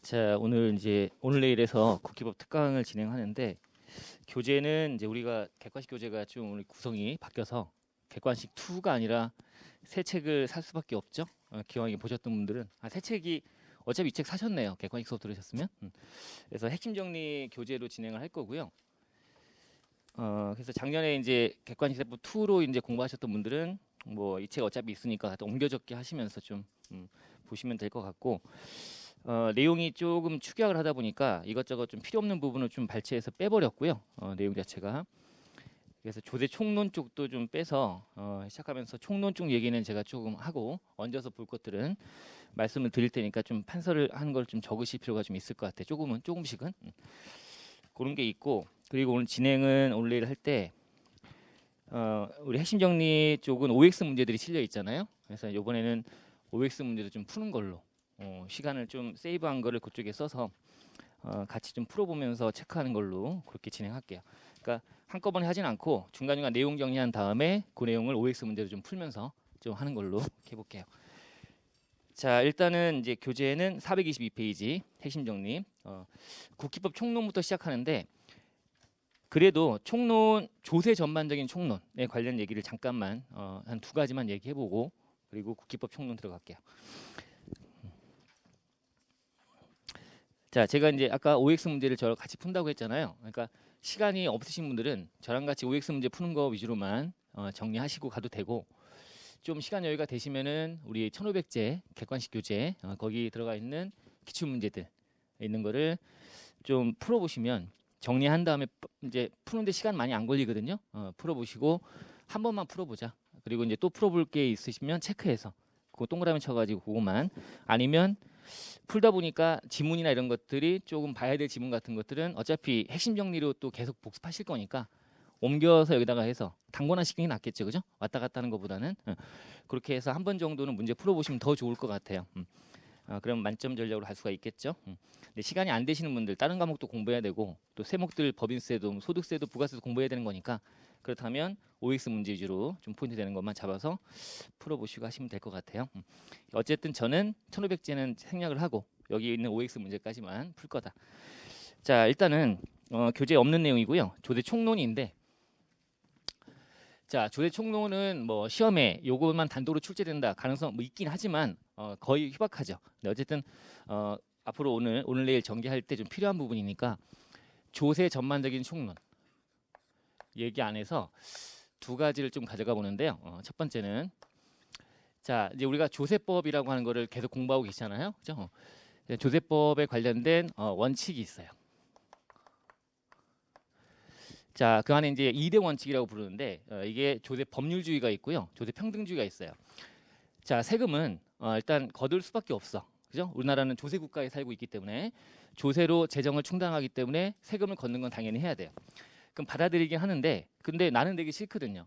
자, 오늘 내일에서 국기법 특강을 진행하는데 교재는 이제 우리가 객관식 교재가 좀 오늘 구성이 바뀌어서 객관식 2가 아니라 새 책을 살 수밖에 없죠. 기왕에 보셨던 분들은 새 책이 어차피 이 책 사셨네요. 객관식 수업 들으셨으면. 그래서 핵심 정리 교재로 진행을 할 거고요. 그래서 작년에 이제 객관식 세법 2로 이제 공부하셨던 분들은 뭐 이 책 어차피 있으니까 옮겨 적기 하시면서 좀 보시면 될 것 같고. 내용이 조금 축약을 하다 보니까 이것저것 좀 필요 없는 부분을 좀 발췌해서 빼버렸고요. 내용 자체가. 그래서 조세 총론 쪽도 좀 빼서 시작하면서 총론 쪽 얘기는 제가 조금 하고 얹어서 볼 것들은 말씀을 드릴 테니까 좀 판서를 하는 걸 좀 적으실 필요가 좀 있을 것 같아요. 조금씩은 그런 게 있고, 그리고 오늘 진행은 오늘 내일 할 때 우리 핵심 정리 쪽은 OX 문제들이 실려 있잖아요. 그래서 이번에는 OX 문제도 좀 푸는 걸로 시간을 좀 세이브한 거를 그쪽에 써서 같이 좀 풀어보면서 체크하는 걸로 그렇게 진행할게요. 그러니까 한꺼번에 하진 않고 중간중간 내용 정리한 다음에 그 내용을 OX 문제로 좀 풀면서 좀 하는 걸로 해볼게요. 자, 일단은 이제 교재는 422페이지 핵심 정리. 국기법 총론부터 시작하는데, 그래도 총론 조세 전반적인 총론에 관련 얘기를 잠깐만 한 2가지만 얘기해보고 그리고 국기법 총론 들어갈게요. 자, 제가 이제 아까 OX 문제를 저랑 같이 푼다고 했잖아요. 그러니까 시간이 없으신 분들은 저랑 같이 OX 문제 푸는 거 위주로만 정리하시고 가도 되고, 좀 시간 여유가 되시면은 우리 1500제 객관식 교재 거기 들어가 있는 기출 문제들 있는 거를 좀 풀어보시면, 정리한 다음에 이제 푸는데 시간 많이 안 걸리거든요. 풀어보시고 한 번만 풀어보자. 그리고 이제 또 풀어볼 게 있으시면 체크해서 그거 동그라미 쳐가지고 그거만, 아니면 풀다 보니까 지문이나 이런 것들이 조금 봐야 될 지문 같은 것들은 어차피 핵심 정리로 또 계속 복습하실 거니까 옮겨서 여기다가 해서 단권화시키는 게 낫겠죠, 그죠? 왔다 갔다 하는 것보다는 그렇게 해서 한 번 정도는 문제 풀어보시면 더 좋을 것 같아요. 그럼 만점 전략으로 갈 수가 있겠죠. 근데 시간이 안 되시는 분들, 다른 과목도 공부해야 되고 또 세목들 법인세도 소득세도 부가세도 공부해야 되는 거니까, 그렇다면 OX 문제 위주로 좀 포인트 되는 것만 잡아서 풀어보시고 하시면 될 것 같아요. 어쨌든 저는 1500제는 생략을 하고 여기 있는 OX 문제까지만 풀 거다. 자, 일단은 교재에 없는 내용이고요. 조세 총론인데, 자, 조세 총론은 뭐 시험에 요것만 단도로 출제된다 가능성 뭐 있긴 하지만 거의 희박하죠. 근데 어쨌든 앞으로 오늘 내일 전개할 때 좀 필요한 부분이니까 조세 전반적인 총론 얘기 안에서 2가지를 좀 가져가 보는데요. 첫 번째는, 자, 이제 우리가 조세법이라고 하는 거를 계속 공부하고 계시잖아요, 그죠? 조세법에 관련된 원칙이 있어요. 자, 그 안에 이제 2대 원칙이라고 부르는데 이게 조세 법률주의가 있고요, 조세 평등주의가 있어요. 자, 세금은 일단 거둘 수밖에 없어, 그죠? 우리나라는 조세 국가에 살고 있기 때문에 조세로 재정을 충당하기 때문에 세금을 걷는 건 당연히 해야 돼요. 그럼 받아들이긴 하는데, 근데 나는 되게 싫거든요.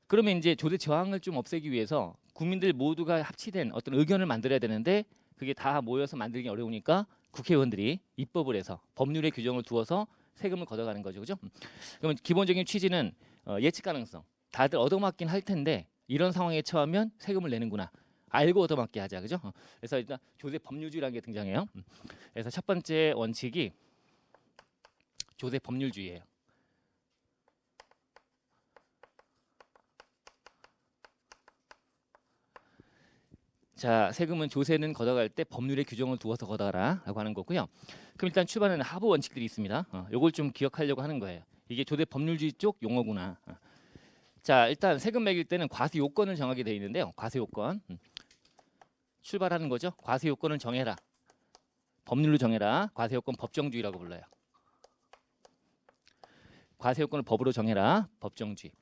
그러면 이제 조세 저항을 좀 없애기 위해서 국민들 모두가 합치된 어떤 의견을 만들어야 되는데, 그게 다 모여서 만들기 어려우니까 국회의원들이 입법을 해서 법률의 규정을 두어서 세금을 걷어가는 거죠, 그죠? 그러면 기본적인 취지는 예측 가능성, 다들 얻어맞긴 할 텐데 이런 상황에 처하면 세금을 내는구나, 알고 얻어맞게 하자, 그죠? 그래서 일단 조세 법률주의라는 게 등장해요. 그래서 첫 번째 원칙이 조세 법률주의예요. 자, 세금은 조세는 걷어갈 때 법률의 규정을 두어서 걷어가라라고 하는 거고요. 그럼 일단 출발하는 하부 원칙들이 있습니다. 요걸 좀 기억하려고 하는 거예요. 이게 조세 법률주의 쪽 용어구나. 자, 일단 세금 매길 때는 과세 요건을 정하게 되어 있는데요. 과세 요건. 출발하는 거죠. 과세 요건을 정해라. 법률로 정해라. 과세 요건 법정주의라고 불러요. 과세 요건을 법으로 정해라. 법정주의.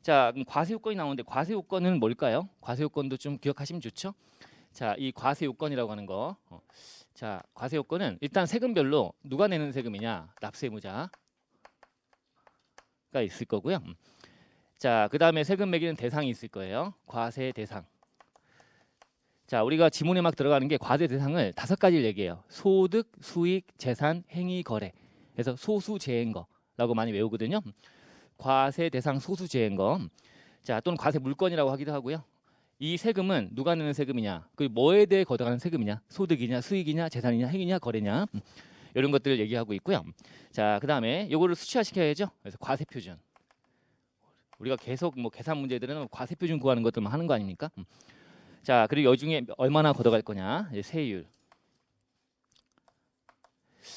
자, 그럼 과세 요건이 나오는데 과세 요건은 뭘까요? 과세 요건도 좀 기억하시면 좋죠. 자, 이 과세 요건이라고 하는 거. 자, 과세 요건은 일단 세금별로 누가 내는 세금이냐? 납세의무자가 있을 거고요. 자, 그 다음에 세금 매기는 대상이 있을 거예요. 과세 대상. 자, 우리가 지문에 막 들어가는 게 과세 대상을 5가지를 얘기해요. 소득, 수익, 재산, 행위, 거래. 그래서 소수재인 거라고 많이 외우거든요. 과세 대상 소수재인 거. 자, 또는 과세 물건이라고 하기도 하고요. 이 세금은 누가 내는 세금이냐? 그 뭐에 대해 걷어가는 세금이냐? 소득이냐, 수익이냐, 재산이냐, 행위냐, 거래냐? 이런 것들을 얘기하고 있고요. 자, 그다음에 요거를 수치화시켜야죠. 그래서 과세 표준. 우리가 계속 뭐 계산 문제들은 과세 표준 구하는 것들만 하는 거 아닙니까? 자, 그리고 여 중에 얼마나 걷어갈 거냐? 이제 세율.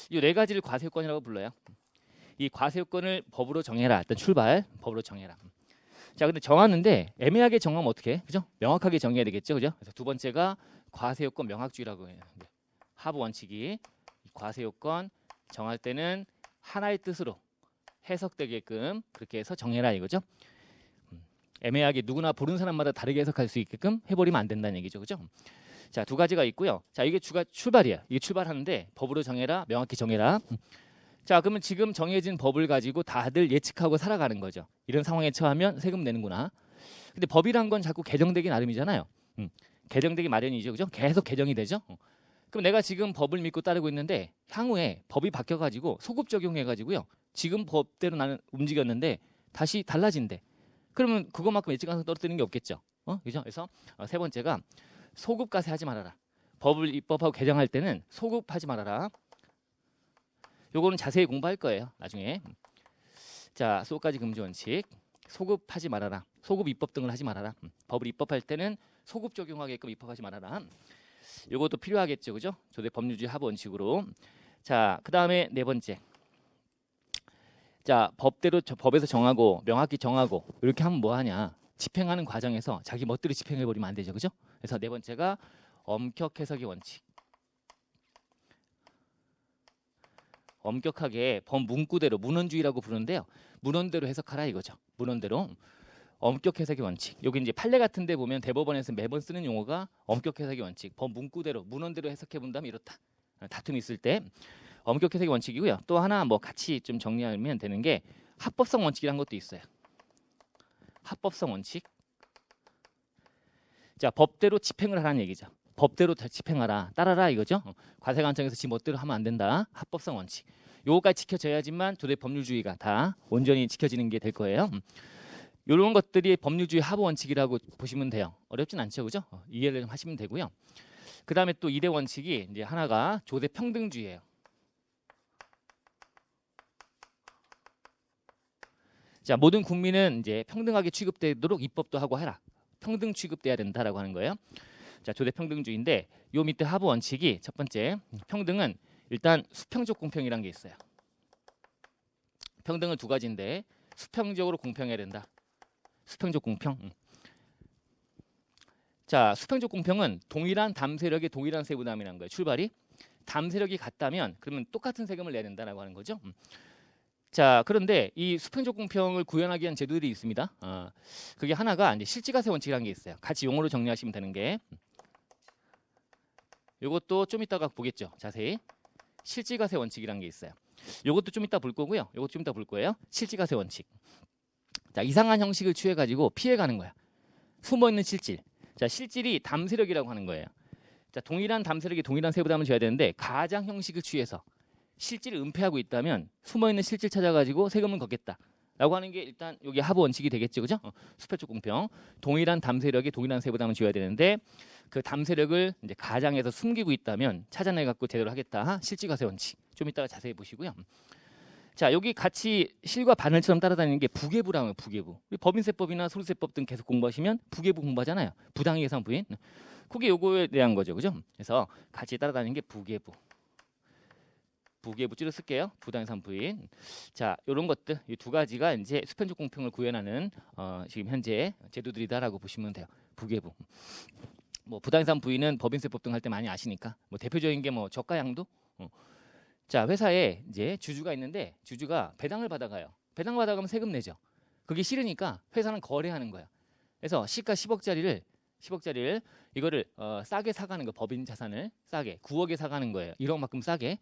이 네 가지를 과세요건이라고 불러요. 이 과세요건을 법으로 정해라. 일단 출발, 법으로 정해라. 자, 근데 정하는데 애매하게 정하면 어떻게 해? 그죠? 명확하게 정해야 되겠죠, 그죠? 그래서 두 번째가 과세요건 명확주의라고 해요. 하부 원칙이 과세요건 정할 때는 하나의 뜻으로 해석되게끔 그렇게 해서 정해라 이거죠. 애매하게 누구나 보는 사람마다 다르게 해석할 수 있게끔 해버리면 안 된다는 얘기죠, 그죠? 자, 두 가지가 있고요. 자, 이게 출발이야. 이게 출발하는데 법으로 정해라, 명확히 정해라. 자, 그러면 지금 정해진 법을 가지고 다들 예측하고 살아가는 거죠. 이런 상황에 처하면 세금 내는구나. 근데 법이란 건 자꾸 개정되기 나름이잖아요. 개정되기 마련이죠, 그죠? 계속 개정이 되죠. 그럼 내가 지금 법을 믿고 따르고 있는데 향후에 법이 바뀌어가지고 소급 적용해가지고요. 지금 법대로 나는 움직였는데 다시 달라진대. 그러면 그것만큼 예측 가능성 떨어뜨리는 게 없겠죠. 그죠? 그래서 세 번째가 소급 과세하지 말아라. 법을 입법하고 개정할 때는 소급하지 말아라. 요거는 자세히 공부할 거예요. 나중에. 자, 소급까지 금지 원칙. 소급하지 말아라. 소급 입법 등을 하지 말아라. 법을 입법할 때는 소급 적용하게끔 입법하지 말아라. 요것도 필요하겠죠, 그죠? 조대 법률주의 하부 원칙으로. 자, 그 다음에 네 번째. 자, 법대로 법에서 정하고 명확히 정하고 이렇게 하면 뭐 하냐? 집행하는 과정에서 자기 멋대로 집행해 버리면 안 되죠, 그죠? 그래서 네 번째가 엄격 해석의 원칙. 엄격하게 법 문구대로 문헌주의라고 부르는데요. 문헌대로 해석하라 이거죠. 문헌대로. 엄격 해석의 원칙. 여기 이제 판례 같은 데 보면 대법원에서 매번 쓰는 용어가 엄격 해석의 원칙. 법 문구대로 문헌대로 해석해 본다면 이렇다. 다툼이 있을 때 엄격 해석의 원칙이고요. 또 하나 뭐 같이 좀 정리하면 되는 게 합법성 원칙이라는 것도 있어요. 합법성 원칙. 자, 법대로 집행을 하라는 얘기죠. 법대로 집행하라, 따라라 이거죠. 과세 관청에서 지 멋대로 하면 안 된다. 합법성 원칙. 요거까지 지켜져야지만 조대 법률주의가 다 온전히 지켜지는 게 될 거예요. 이런 것들이 법률주의 하부 원칙이라고 보시면 돼요. 어렵진 않죠, 그죠? 이해를 좀 하시면 되고요. 그 다음에 또 2대 원칙이 이제 하나가 조대 평등주의예요. 자, 모든 국민은 이제 평등하게 취급되도록 입법도 하고 해라. 평등 취급돼야 된다라고 하는 거예요. 자, 조대 평등주의인데 요 밑에 하부 원칙이 첫 번째 평등은 일단 수평적 공평이라는 게 있어요. 평등은 두 가지인데 수평적으로 공평해야 된다. 수평적 공평. 자, 수평적 공평은 동일한 담세력의 동일한 세부담이라는 거예요. 출발이 담세력이 같다면 그러면 똑같은 세금을 내야 된다라고 하는 거죠. 자, 그런데 이 수평적 공평을 구현하기 위한 제도들이 있습니다. 그게 하나가 이제 실지과세 원칙이라는 게 있어요. 같이 용어로 정리하시면 되는 게 이것도 좀 이따가 보겠죠. 자세히 실지과세 원칙이라는 게 있어요. 이것도 좀 이따 볼 거고요. 이것도 좀 이따 볼 거예요. 실지과세 원칙. 자, 이상한 형식을 취해가지고 피해가는 거야. 숨어있는 실질. 자, 실질이 담세력이라고 하는 거예요. 자, 동일한 담세력이 동일한 세부담을 줘야 되는데 가장 형식을 취해서 실질을 은폐하고 있다면 숨어있는 실질 찾아가지고 세금을 걷겠다라고 하는 게 일단 여기 하부 원칙이 되겠죠, 그죠? 수평적 공평. 동일한 담세력이 동일한 세부담을 줘야 되는데 그 담세력을 이제 가장해서 숨기고 있다면 찾아내 갖고 제대로 하겠다. 실지과세 원칙. 좀 이따가 자세히 보시고요. 자, 여기 같이 실과 바늘처럼 따라다니는 게 부계부라고요. 부계부. 법인세법이나 소득세법 등 계속 공부하시면 부계부 공부하잖아요. 부당이계산 부인. 그게 요거에 대한 거죠, 그죠? 그래서 같이 따라다니는 게 부계부. 부계부 줄여 쓸게요. 부당이계산 부인. 자, 이런 것들 이 두 가지가 이제 수평적 공평을 구현하는 지금 현재 제도들이다라고 보시면 돼요. 부계부. 뭐 부당이계산 부인은 법인세법 등 할 때 많이 아시니까. 뭐 대표적인 게 뭐 저가양도. 자, 회사에 이제 주주가 있는데 주주가 배당을 받아가요. 배당 받아가면 세금 내죠. 그게 싫으니까 회사는 거래하는 거야. 그래서 시가 10억짜리를 이거를 싸게 사가는 거. 법인 자산을 싸게 9억에 사가는 거예요. 1억만큼 싸게.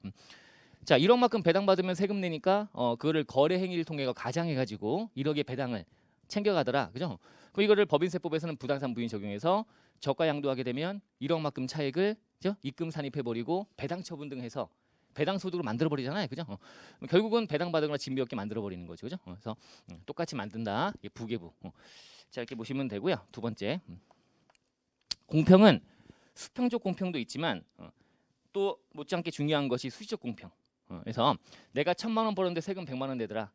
자, 1억만큼 배당 받으면 세금 내니까 그거를 거래 행위를 통해 가장해 가지고 1억의 배당을 챙겨가더라. 그죠? 그럼 이거를 법인세법에서는 부당이계산 부인 적용해서 저가 양도하게 되면 1억만큼 차익을 그죠? 입금 산입해 버리고 배당 처분 등 해서 배당 소득으로 만들어 버리잖아요. 그죠? 결국은 배당 받으거나 진비 없게 만들어 버리는 거죠. 그죠? 그래서 똑같이 만든다. 이게 부계부. 자, 이렇게 보시면 되고요. 두 번째. 공평은 수평적 공평도 있지만 또 못지않게 중요한 것이 수시적 공평. 그래서 내가 1,000만 원 벌었는데 세금 100만 원 내더라.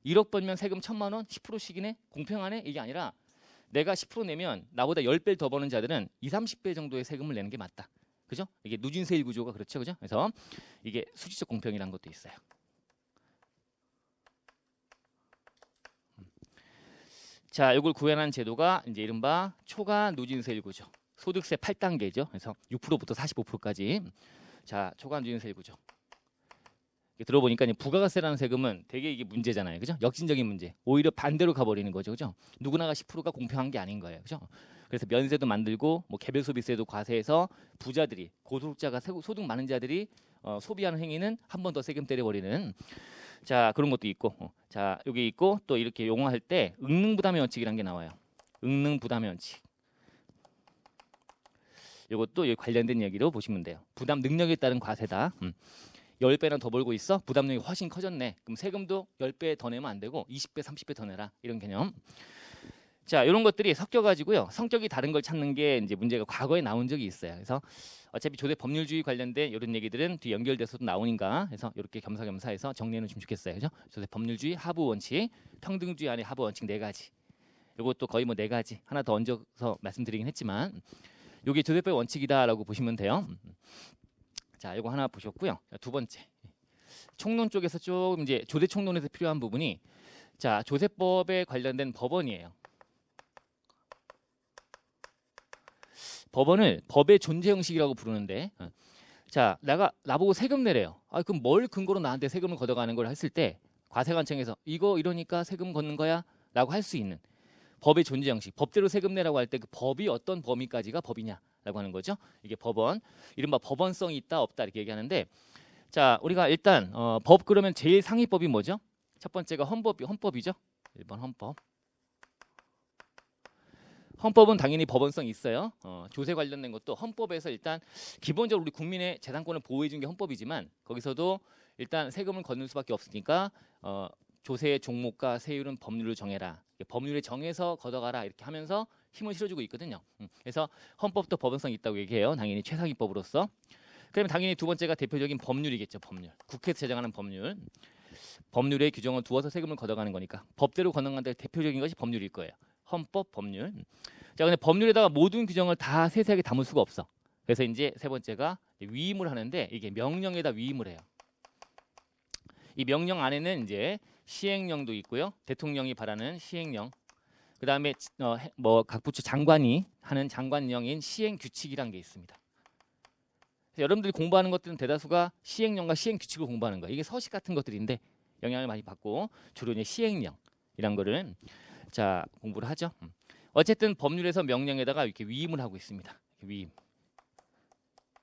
1억 벌면 세금 1,000만 원 10%씩이네. 공평하네? 이게 아니라 내가 10% 내면 나보다 10배 더 버는 자들은 20, 30배 정도의 세금을 내는 게 맞다. 그죠? 이게 누진세일 구조가 그렇죠. 그죠? 그래서 이게 수시적 공평이라는 것도 있어요. 자, 이걸 구현한 제도가 이제 이른바 초과 누진세일 구조. 소득세 8단계죠. 그래서 6%부터 45%까지. 자, 초과 누진세일 구조. 들어보니까 부가가세라는 세금은 되게 이게 문제잖아요. 그죠? 역진적인 문제. 오히려 반대로 가버리는 거죠. 그죠? 누구나가 10%가 공평한 게 아닌 거예요. 그죠? 그래서 면세도 만들고 개별 소비세도 과세해서 부자들이 고소득자가 소득 많은 자들이 소비하는 행위는 한 번 더 세금 때려버리는 자 그런 것도 있고 자 여기 있고 또 이렇게 용어할 때 응능부담의 원칙이라는 게 나와요. 응능부담의 원칙. 이것도 여기 관련된 얘기로 보시면 돼요. 부담 능력에 따른 과세다. 10배나 더 벌고 있어? 부담력이 훨씬 커졌네. 그럼 세금도 10배 더 내면 안 되고 20배, 30배 더 내라. 이런 개념. 자, 이런 것들이 섞여가지고요. 성격이 다른 걸 찾는 게 이제 문제가 과거에 나온 적이 있어요. 그래서 어차피 조세 법률주의 관련된 이런 얘기들은 뒤 연결돼서도 나오니까 해서 이렇게 겸사겸사해서 정리해 놓으면 좋겠어요. 그죠? 조세 법률주의 하부 원칙, 평등주의 안에 하부 원칙 4가지. 이것도 거의 4가지. 하나 더 얹어서 말씀드리긴 했지만 이게 조세법의 원칙이다라고 보시면 돼요. 자, 이거 하나 보셨고요. 두 번째. 총론 쪽에서 조금 이제 조세 총론에서 필요한 부분이 자, 조세법에 관련된 법원이에요. 법원을 법의 존재 형식이라고 부르는데 자, 나보고 세금 내래요. 아, 그럼 뭘 근거로 나한테 세금을 걷어가는 걸 했을 때 과세관청에서 이거 이러니까 세금 걷는 거야? 라고 할 수 있는 법의 존재 형식. 법대로 세금 내라고 할 때 그 법이 어떤 범위까지가 법이냐라고 하는 거죠. 이게 법원. 이른바 법원성이 있다 없다 이렇게 얘기하는데 자, 우리가 일단 법 그러면 제일 상위법이 뭐죠? 첫 번째가 헌법이죠. 1번 헌법. 헌법은 당연히 법원성이 있어요. 조세 관련된 것도 헌법에서 일단 기본적으로 우리 국민의 재산권을 보호해 준 게 헌법이지만 거기서도 일단 세금을 걷는 수밖에 없으니까 조세의 종목과 세율은 법률을 정해라. 법률에 정해서 걷어가라 이렇게 하면서 힘을 실어주고 있거든요. 그래서 헌법도 법원성이 있다고 얘기해요. 당연히 최상위법으로서. 그러면 당연히 두 번째가 대표적인 법률이겠죠. 법률. 국회에서 제정하는 법률. 법률에 규정을 두어서 세금을 걷어가는 거니까 법대로 걷어가는 대표적인 것이 법률일 거예요. 헌법, 법률. 자, 근데 법률에다가 모든 규정을 다 세세하게 담을 수가 없어. 그래서 이제 세 번째가 위임을 하는데 이게 명령에다 위임을 해요. 이 명령 안에는 이제 시행령도 있고요. 대통령이 발하는 시행령. 그다음에 각 부처 장관이 하는 장관령인 시행규칙이란 게 있습니다. 여러분들이 공부하는 것들은 대다수가 시행령과 시행규칙을 공부하는 거예요. 이게 서식 같은 것들인데 영향을 많이 받고 주로 이제 시행령이란 거를 자 공부를 하죠. 어쨌든 법률에서 명령에다가 이렇게 위임을 하고 있습니다.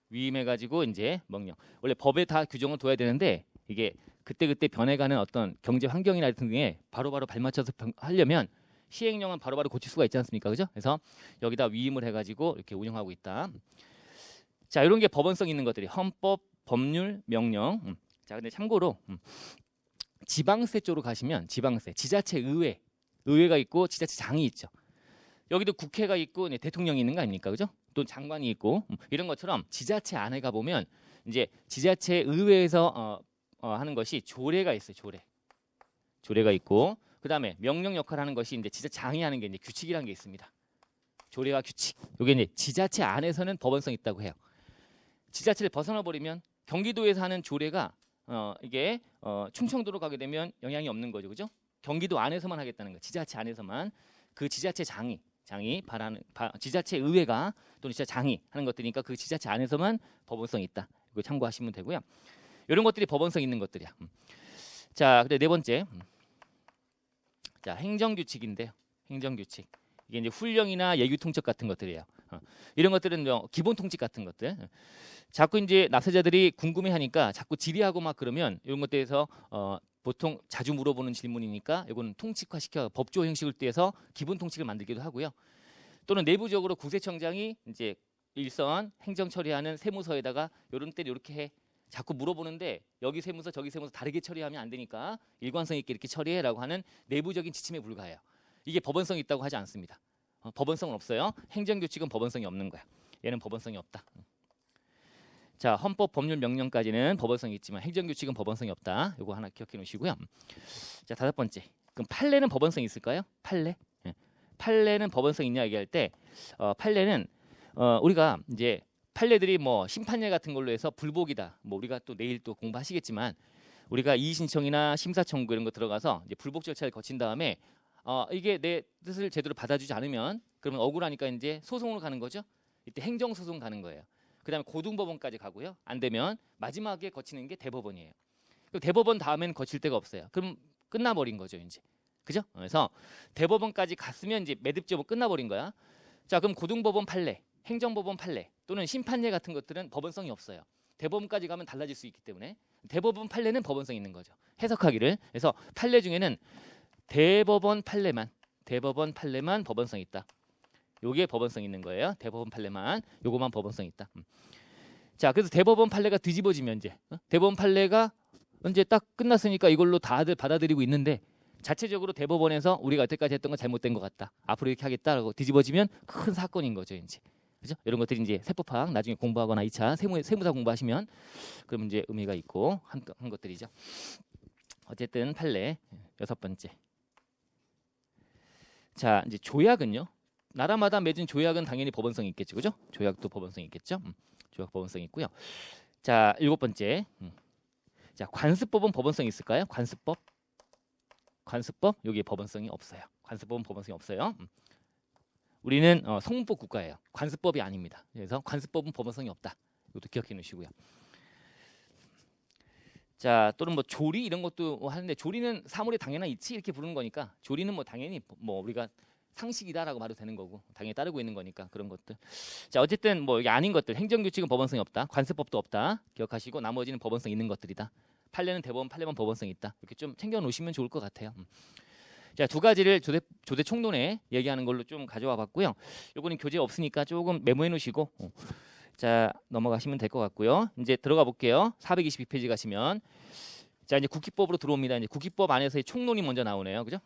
위임해가지고 이제 명령. 원래 법에 다 규정을 둬야 되는데 이게 그때그때 변해가는 어떤 경제 환경이나 등에 바로바로 발맞춰서 하려면 시행령은 바로바로 고칠 수가 있지 않습니까? 그죠? 그래서 여기다 위임을 해가지고 이렇게 운영하고 있다. 자, 이런 게 법원성 있는 것들이 헌법, 법률, 명령. 자, 근데 참고로 지방세 쪽으로 가시면 지방세, 지자체 의회가 있고 지자체장이 있죠. 여기도 국회가 있고 대통령이 있는 거 아닙니까? 그죠? 또 장관이 있고 이런 것처럼 지자체 안에 가 보면 이제 지자체 의회에서 하는 것이 조례가 있어요. 조례가 있고 그다음에 명령 역할을 하는 것이 이제 지자장이 하는 게 이제 규칙이라는 게 있습니다. 조례와 규칙. 이게 이제 지자체 안에서는 법원성 있다고 해요. 지자체를 벗어나 버리면 경기도에서 하는 조례가 이게 충청도로 가게 되면 영향이 없는 거죠. 그죠? 경기도 안에서만 하겠다는 거. 지자체 안에서만 그 지자체 장이 바라는 지자체 의회가 또는 지자장이 하는 것들이니까 그 지자체 안에서만 법원성이 있다. 이거 참고하시면 되고요. 이런 것들이 법원성 있는 것들이야. 자, 근데 네 번째. 자, 행정규칙인데요. 행정규칙. 이게 이제 훈령이나 예규통첩 같은 것들이에요. 이런 것들은 기본 통칙 같은 것들. 자꾸 이제 납세자들이 궁금해하니까 자꾸 질의하고 막 그러면 이런 것들에서 보통 자주 물어보는 질문이니까 이거는 통칙화시켜 법조 형식을 떼서 기본 통칙을 만들기도 하고요. 또는 내부적으로 국세청장이 이제 일선 행정 처리하는 세무서에다가 이런 때 이렇게 해. 자꾸 물어보는데 여기 세무서 저기 세무서 다르게 처리하면 안 되니까 일관성 있게 이렇게 처리해라고 하는 내부적인 지침에 불과해요. 이게 법원성이 있다고 하지 않습니다. 법원성은 없어요. 행정규칙은 법원성이 없는 거야. 얘는 법원성이 없다. 자, 헌법 법률 명령까지는 법원성이 있지만 행정규칙은 법원성이 없다. 요거 하나 기억해 놓으시고요. 자, 다섯 번째. 그럼 판례는 법원성이 있을까요? 판례? 예. 판례는 법원성 있냐 얘기할 때 판례는 우리가 이제 판례들이 뭐 심판례 같은 걸로 해서 불복이다. 뭐 우리가 또 내일 또 공부하시겠지만 우리가 이의 신청이나 심사 청구 이런 거 들어가서 이제 불복 절차를 거친 다음에 이게 내 뜻을 제대로 받아주지 않으면 그러면 억울하니까 이제 소송으로 가는 거죠. 이때 행정 소송 가는 거예요. 그다음에 고등법원까지 가고요. 안 되면 마지막에 거치는 게 대법원이에요. 그럼 대법원 다음엔 거칠 데가 없어요. 그럼 끝나버린 거죠, 이제. 그죠? 그래서 대법원까지 갔으면 이제 매듭지어 끝나버린 거야. 자, 그럼 고등법원 판례, 행정법원 판례 또는 심판례 같은 것들은 법원성이 없어요. 대법원까지 가면 달라질 수 있기 때문에 대법원 판례는 법원성이 있는 거죠. 해석하기를. 그래서 판례 중에는 대법원 판례만 법원성이 있다. 요게 법원성이 있는 거예요. 대법원 판례만 요거만 법원성이 있다. 자, 그래서 대법원 판례가 뒤집어지면 이제 대법원 판례가 이제 딱 끝났으니까 이걸로 다들 받아들이고 있는데 자체적으로 대법원에서 우리가 여태까지 했던 건 잘못된 것 같다. 앞으로 이렇게 하겠다라고 뒤집어지면 큰 사건인 거죠, 이제. 그죠? 이런 것들이 이제 세법학 나중에 공부하거나 2차 세무사 공부하시면 그럼 이제 의미가 있고 한 것들이죠. 어쨌든 판례 여섯 번째. 자, 이제 조약은요. 나라마다 맺은 조약은 당연히 법원성이 있겠죠, 그죠? 조약도 법원성이 있겠죠. 조약 법원성이 있고요. 자, 일곱 번째. 자, 관습법은 법원성이 있을까요? 관습법 여기 법원성이 없어요. 관습법은 법원성이 없어요. 우리는 성문법 국가예요. 관습법이 아닙니다. 그래서 관습법은 법원성이 없다. 이것도 기억해 놓으시고요. 자, 또는 뭐 조리 이런 것도 하는데 조리는 사물의 당연한 이치 이렇게 부르는 거니까 조리는 뭐 당연히 뭐 우리가 상식이다라고 봐도 되는 거고 당연히 따르고 있는 거니까 그런 것들. 자, 어쨌든 뭐 이게 아닌 것들 행정규칙은 법원성이 없다. 관습법도 없다. 기억하시고 나머지는 법원성 있는 것들이다. 판례는 대법원 판례만 법원성이 있다. 이렇게 좀 챙겨 놓으시면 좋을 것 같아요. 자, 두 가지를 조대 총론에 얘기하는 걸로 좀 가져와 봤고요. 요거는 교재 없으니까 조금 메모해 놓으시고 자, 넘어가시면 될 것 같고요. 이제 들어가 볼게요. 422페이지 가시면 자, 이제 국기법으로 들어옵니다. 이제 국기법 안에서의 총론이 먼저 나오네요. 그죠?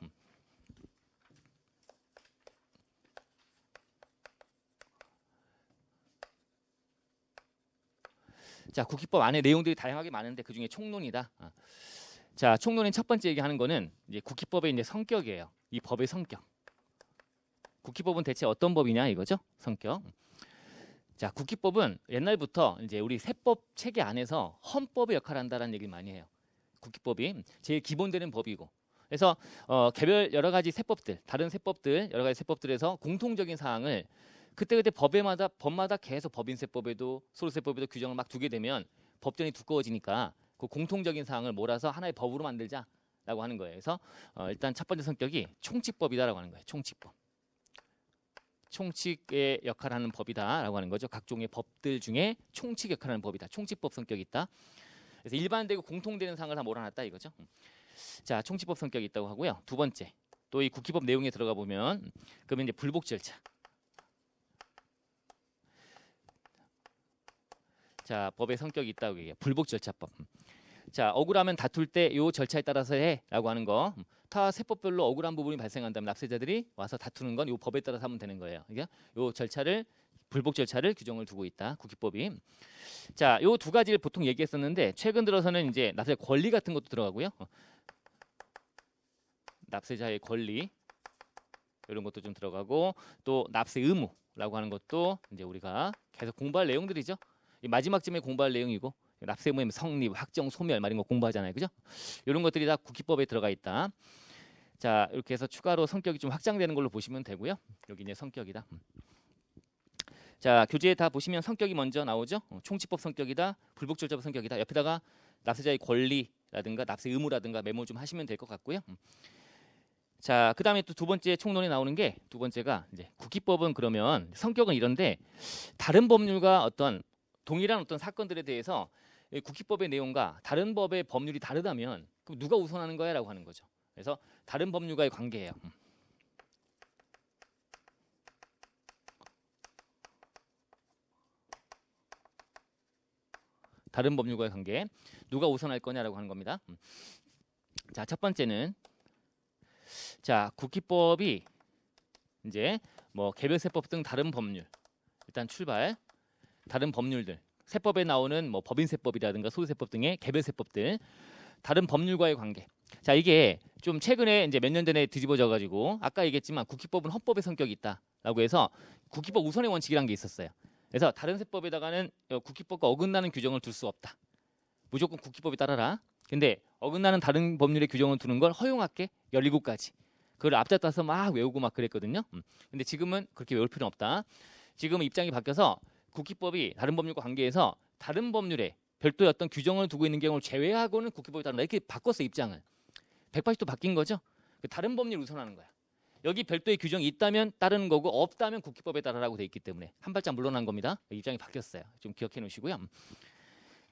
자, 국기법 안에 내용들이 다양하게 많은데 그 중에 총론이다. 자, 총론인 첫 번째 얘기하는 거는 이제 국기법의 이제 성격이에요. 이 법의 성격. 국기법은 대체 어떤 법이냐 이거죠? 성격. 자, 국기법은 옛날부터 이제 우리 세법 체계 안에서 헌법의 역할을 한다라는 얘기를 많이 해요. 국기법이 제일 기본되는 법이고. 그래서 개별 여러 가지 세법들, 다른 세법들, 여러 가지 세법들에서 공통적인 사항을 그때그때 법마다 계속 법인세법에도 소득세법에도 규정을 막 두게 되면 법전이 두꺼워지니까 그 공통적인 사항을 몰아서 하나의 법으로 만들자라고 하는 거예요. 그래서 일단 첫 번째 성격이 총칙법이다라고 하는 거예요. 총칙법. 총칙의 역할을 하는 법이다라고 하는 거죠. 각종의 법들 중에 총칙 역할을 하는 법이다. 총칙법 성격이 있다. 그래서 일반되고 공통되는 사항을 다 몰아놨다 이거죠. 자, 총칙법 성격이 있다고 하고요. 두 번째, 또 이 국기법 내용에 들어가 보면 그러면 이제 불복 절차. 자, 법의 성격이 있다고 얘기해요. 불복 절차법. 자, 억울하면 다툴 때 요 절차에 따라서 해라고 하는 거. 타 세법별로 억울한 부분이 발생한다면 납세자들이 와서 다투는 건 요 법에 따라서 하면 되는 거예요. 그러니까 요 절차를 불복 절차를 규정을 두고 있다. 국기법이. 자, 요 두 가지를 보통 얘기했었는데 최근 들어서는 이제 납세자 권리 같은 것도 들어가고요. 납세자의 권리 이런 것도 좀 들어가고 또 납세 의무라고 하는 것도 이제 우리가 계속 공부할 내용들이죠. 이 마지막쯤에 공부할 내용이고 납세 의무의 성립, 확정, 소멸 이런 거 공부하잖아요. 그죠? 이런 것들이 다 국기법에 들어가 있다. 자, 이렇게 해서 추가로 성격이 좀 확장되는 걸로 보시면 되고요. 여기 이제 성격이다. 자, 교재에 다 보시면 성격이 먼저 나오죠. 총칙법 성격이다. 불복절차법 성격이다. 옆에다가 납세자의 권리라든가 납세 의무라든가 메모 좀 하시면 될 것 같고요. 자, 그 다음에 또 두 번째 총론에 나오는 게 두 번째가 이제 국기법은 그러면 성격은 이런데 다른 법률과 어떤 동일한 어떤 사건들에 대해서 국기법의 내용과 다른 법의 법률이 다르다면 그럼 누가 우선하는 거야? 라고 하는 거죠. 그래서 다른 법률과의 관계예요. 다른 법률과의 관계. 누가 우선할 거냐라고 하는 겁니다. 자, 첫 번째는 자, 국기법이 이제 뭐 개별세법 등 다른 법률 일단 출발 다른 법률들, 세법에 나오는 뭐 법인세법이라든가 소유세법 등의 개별세법들, 다른 법률과의 관계. 자, 이게 좀 최근에 이제 몇 년 전에 뒤집어져 가지고 아까 얘기했지만 국기법은 헌법의 성격이 있다라고 해서 국기법 우선의 원칙이라는 게 있었어요. 그래서 다른 세법에다가는 국기법과 어긋나는 규정을 둘 수 없다. 무조건 국기법에 따라라. 근데 어긋나는 다른 법률의 규정을 두는 걸 허용할게 17가지. 그걸 앞잡아서 막 외우고 막 그랬거든요. 근데 지금은 그렇게 외울 필요는 없다. 지금은 입장이 바뀌어서 국기법이 다른 법률과 관계해서 다른 법률에 별도의 어떤 규정을 두고 있는 경우를 제외하고는 국기법에 따른다. 이렇게 바꿨어 입장을. 180도 바뀐 거죠. 다른 법률 우선하는 거야. 여기 별도의 규정이 있다면 따르는 거고 없다면 국기법에 따르라고 돼 있기 때문에 한 발짝 물러난 겁니다. 입장이 바뀌었어요. 좀 기억해 놓으시고요.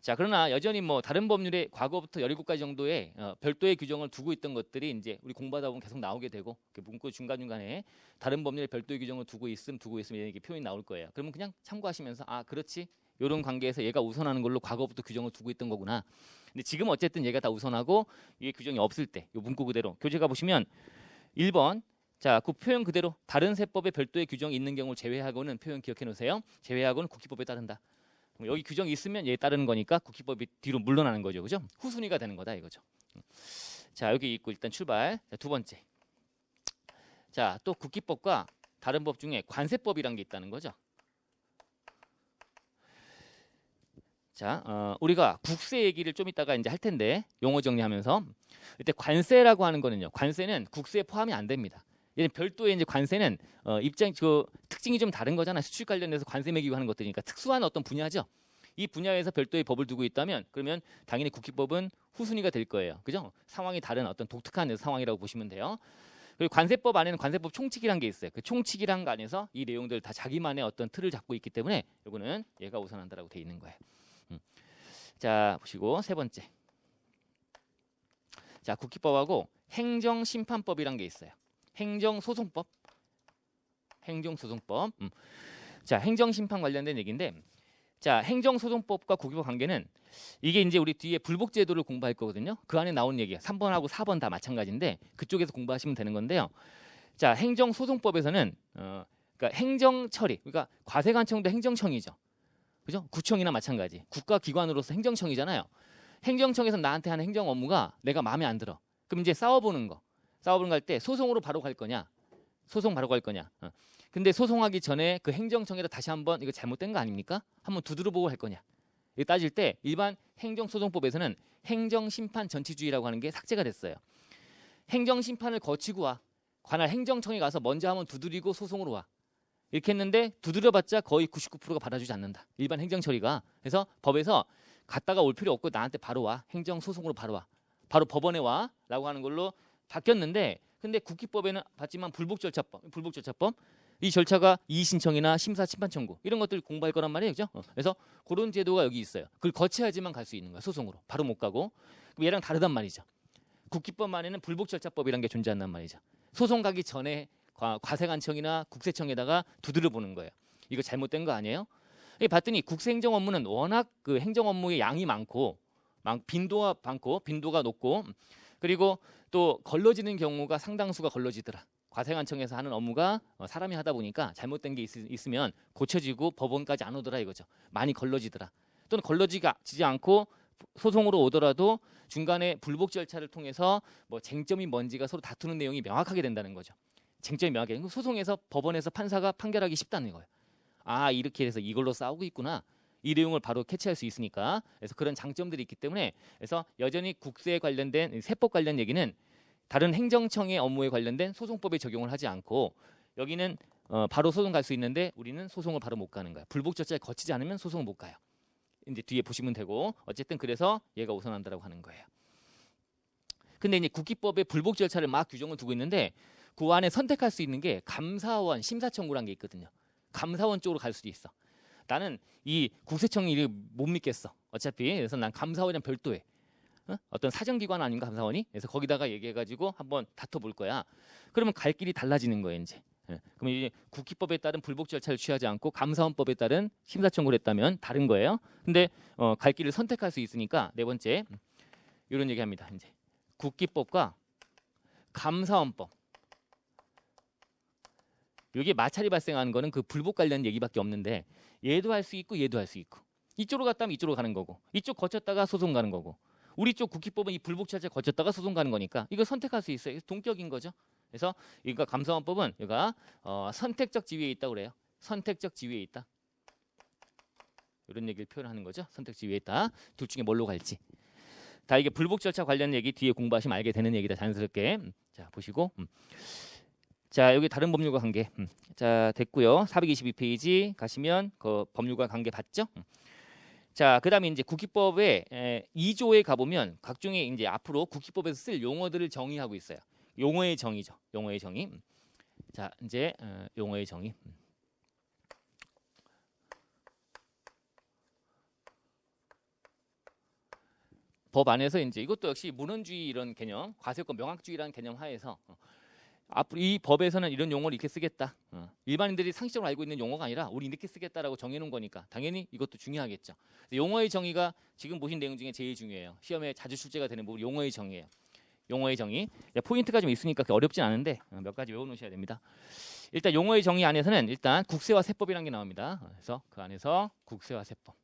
자, 그러나 여전히 뭐 다른 법률에 과거부터 17가지 정도의 별도의 규정을 두고 있던 것들이 이제 우리 공부하다 보면 계속 나오게 되고 문구 중간중간에 다른 법률에 별도의 규정을 두고 있음 이렇게 표현이 나올 거예요. 그러면 그냥 참고하시면서 아, 그렇지. 이런 관계에서 얘가 우선하는 걸로 과거부터 규정을 두고 있던 거구나. 근데 지금 어쨌든 얘가 다 우선하고 이게 규정이 없을 때 이 문구 그대로 교재 가 보시면 1번 자, 그 표현 그대로 다른 세법에 별도의 규정이 있는 경우를 제외하고는 표현 기억해 놓으세요. 제외하고는 국기법에 따른다. 여기 규정이 있으면 얘에 따르는 거니까 국기법이 뒤로 물러나는 거죠. 그죠? 후순위가 되는 거다 이거죠. 자, 여기 있고 일단 출발. 자, 두 번째. 자, 또 국기법과 다른 법 중에 관세법이란 게 있다는 거죠. 자, 우리가 국세 얘기를 좀 이따가 이제 할 텐데 용어 정리하면서 이때 관세라고 하는 거는요. 관세는 국세에 포함이 안 됩니다. 얘는 별도의 이제 관세는 입장 그 특징이 좀 다른 거잖아요. 수출 관련해서 관세 매기고 하는 것들이니까 특수한 어떤 분야죠. 이 분야에서 별도의 법을 두고 있다면 그러면 당연히 국기법은 후순위가 될 거예요. 그죠? 상황이 다른 어떤 독특한 상황이라고 보시면 돼요. 그리고 관세법 안에는 관세법 총칙이란 게 있어요. 그 총칙이란 거 안에서 이 내용들 다 자기만의 어떤 틀을 잡고 있기 때문에 이거는 얘가 우선한다라고 돼 있는 거예요. 자, 보시고 세 번째. 자, 국기법하고 행정심판법이란 게 있어요. 행정소송법. 행정소송법. 자, 행정심판 관련된 얘기인데 자, 행정소송법과 국기법 관계는 이게 이제 우리 뒤에 불복제도를 공부할 거거든요. 그 안에 나온 얘기야. 3번하고 4번 다 마찬가지인데 그쪽에서 공부하시면 되는 건데요. 자, 행정소송법에서는 그러니까 행정처리, 그러니까 과세관청도 행정청이죠. 그죠? 구청이나 마찬가지. 국가기관으로서 행정청이잖아요. 행정청에서 나한테 하는 행정 업무가 내가 마음에 안 들어. 그럼 이제 싸워보는 거. 싸워보는 거 할 때 소송으로 바로 갈 거냐? 소송 바로 갈 거냐? 근데 소송하기 전에 그 행정청에다 다시 한번 이거 잘못된 거 아닙니까? 한번 두드려보고 할 거냐? 이거 따질 때 일반 행정소송법에서는 행정심판 전치주의라고 하는 게 삭제가 됐어요. 행정심판을 거치고 와. 관할 행정청에 가서 먼저 한번 두드리고 소송으로 와. 이렇게 했는데 두드려봤자 거의 99%가 받아주지 않는다. 일반 행정처리가. 그래서 법에서 갔다가 올 필요 없고 나한테 바로 와. 행정소송으로 바로 와. 바로 법원에 와. 라고 하는 걸로 바뀌었는데 근데 국기법에는 봤지만 불복절차법 이 절차가 이의신청이나 심사심판 청구 이런 것들 공부할 거란 말이에요. 그죠? 그래서 그런 제도가 여기 있어요. 그걸 거쳐야지만 갈 수 있는 거야. 소송으로. 바로 못 가고. 그럼 얘랑 다르단 말이죠. 국기법 안에는 불복절차법이라는 게 존재한단 말이죠. 소송 가기 전에 과세관청이나 국세청에다가 두드려 보는 거예요. 이거 잘못된 거 아니에요? 봤더니 국세행정 업무는 워낙 그 행정 업무의 양이 많고 빈도가 높고 그리고 또 걸러지는 경우가 상당수가 걸러지더라. 과세관청에서 하는 업무가 사람이 하다 보니까 잘못된 게 있으면 고쳐지고 법원까지 안 오더라 이거죠. 많이 걸러지더라. 또는 걸러지지 않고 소송으로 오더라도 중간에 불복 절차를 통해서 뭐 쟁점이 뭔지가 서로 다투는 내용이 명확하게 된다는 거죠. 쟁점이 명확해. 소송에서 법원에서 판사가 판결하기 쉽다는 거예요. 아, 이렇게 해서 이걸로 싸우고 있구나. 이 내용을 바로 캐치할 수 있으니까. 그래서 그런 장점들이 있기 때문에 그래서 여전히 국세에 관련된 세법 관련 얘기는 다른 행정청의 업무에 관련된 소송법에 적용을 하지 않고 여기는 바로 소송 갈 수 있는데 우리는 소송을 바로 못 가는 거야. 불복 절차에 거치지 않으면 소송을 못 가요. 이제 뒤에 보시면 되고 어쨌든 그래서 얘가 우선한다라고 하는 거예요. 근데 이제 국기법에 불복 절차를 막 규정을 두고 있는데 그 안에 선택할 수 있는 게 감사원 심사청구라는 게 있거든요. 감사원 쪽으로 갈 수도 있어. 나는 이 국세청이 못 믿겠어. 어차피 그래서 난 감사원이랑 별도에 어떤 사정기관 아닌가 감사원이? 그래서 거기다가 얘기해가지고 한번 다퉈볼 거야. 그러면 갈 길이 달라지는 거예요 이제. 그럼 이제 국기법에 따른 불복 절차를 취하지 않고 감사원법에 따른 심사청구를 했다면 다른 거예요. 근데 갈 길을 선택할 수 있으니까 네 번째 이런 얘기합니다. 이제 국기법과 감사원법 여기에 마찰이 발생하는 거는 그 불복 관련 얘기밖에 없는데 얘도 할 수 있고 얘도 할 수 있고 이쪽으로 갔다면 이쪽으로 가는 거고 이쪽 거쳤다가 소송 가는 거고 우리 쪽 국기법은 이 불복 자체 거쳤다가 소송 가는 거니까 이거 선택할 수 있어요. 동격인 거죠. 그래서 이거 감사원법은 얘가 선택적 지위에 있다고 그래요. 선택적 지위에 있다. 이런 얘기를 표현하는 거죠. 선택적 지위에 있다. 둘 중에 뭘로 갈지. 다 이게 불복 절차 관련 얘기 뒤에 공부하시면 알게 되는 얘기다. 자연스럽게. 자 보시고. 자 여기 다른 법률과 관계. 자 됐고요. 422페이지 가시면 그 법률과 관계 봤죠? 자 그다음에 이제 국기법의 2조에 가보면 각종의 이제 앞으로 국기법에서 쓸 용어들을 정의하고 있어요. 용어의 정의죠. 용어의 정의. 자 이제 용어의 정의. 법 안에서 이제 이것도 역시 문헌주의 이런 개념, 과세권 명확주의라는 개념 하에서 앞으로 이 법에서는 이런 용어를 이렇게 쓰겠다. 일반인들이 상식적으로 알고 있는 용어가 아니라 우리 이렇게 쓰겠다라고 정해놓은 거니까 당연히 이것도 중요하겠죠. 용어의 정의가 지금 보신 내용 중에 제일 중요해요. 시험에 자주 출제가 되는 부분 용어의 정의예요. 용어의 정의. 포인트가 좀 있으니까 어렵진 않은데 몇 가지 외워놓으셔야 됩니다. 일단 용어의 정의 안에서는 일단 국세와 세법이라는 게 나옵니다. 그래서 그 안에서 국세와 세법.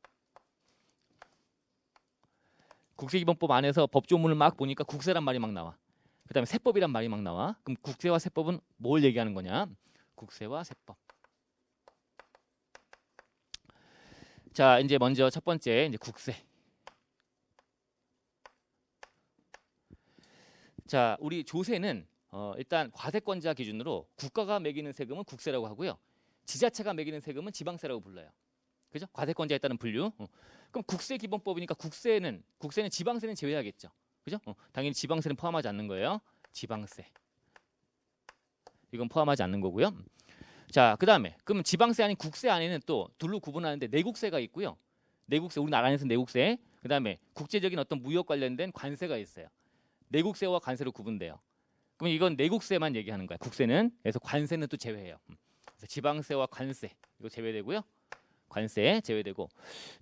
국세기본법 안에서 법조문을 막 보니까 국세란 말이 막 나와. 그다음에 세법이란 말이 막 나와. 그럼 국세와 세법은 뭘 얘기하는 거냐? 국세와 세법. 자, 이제 먼저 첫 번째 이제 국세. 자, 우리 조세는 일단 과세권자 기준으로 국가가 매기는 세금은 국세라고 하고요. 지자체가 매기는 세금은 지방세라고 불러요. 그죠? 과세권자에 따른 분류. 그럼 국세기본법이니까 국세는 지방세는 제외하겠죠. 그죠? 당연히 지방세는 포함하지 않는 거예요. 지방세. 이건 포함하지 않는 거고요. 자, 그다음에 그럼 지방세 아닌 국세 안에는 또 둘로 구분하는데 내국세가 있고요. 내국세 우리나라 안에서 내국세. 그다음에 국제적인 어떤 무역 관련된 관세가 있어요. 내국세와 관세로 구분돼요. 그럼 이건 내국세만 얘기하는 거야. 국세는. 그래서 관세는 또 제외해요. 그래서 지방세와 관세 이거 제외되고요. 관세 제외되고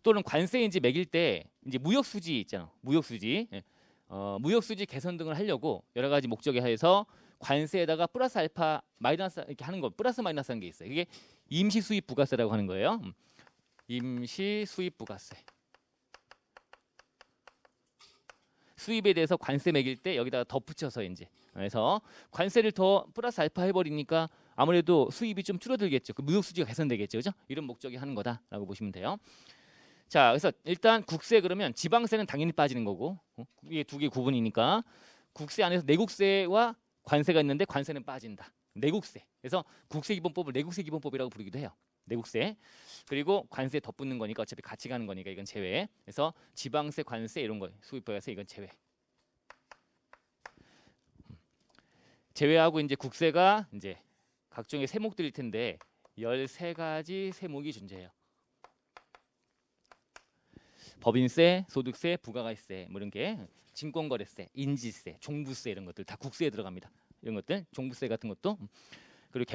또는 관세 이제 매길 때 이제 무역 수지 있잖아. 무역 수지. 무역 수지 개선 등을 하려고 여러 가지 목적에 하여서 관세에다가 플러스 알파 마이너스 이렇게 하는 거 플러스 마이너스 하는 게 있어요. 이게 임시 수입 부가세라고 하는 거예요. 임시 수입 부가세. 수입에 대해서 관세 매길 때 여기다가 덧붙여서 이제 그래서 관세를 더 플러스 알파 해버리니까 아무래도 수입이 좀 줄어들겠죠. 그 무역 수지가 개선되겠죠, 그죠? 이런 목적이 하는 거다라고 보시면 돼요. 자, 그래서 일단 국세 그러면 지방세는 당연히 빠지는 거고 이게 두 개 구분이니까 국세 안에서 내국세와 관세가 있는데 관세는 빠진다. 내국세. 그래서 국세기본법을 내국세기본법이라고 부르기도 해요. 내국세. 그리고 관세 덧붙는 거니까 어차피 같이 가는 거니까 이건 제외. 그래서 지방세, 관세 이런 거 수입부가세 이건 제외. 제외하고 이제 국세가 이제 각종의 세목들일 텐데 13가지 세목이 존재해요. 법인세, 소득세, 부가가세 뭐 이런 게 증권거래세, 인지세, 종부세 이런 것들 다 국세에 들어갑니다. 이런 것들 종부세 같은 것도 그리고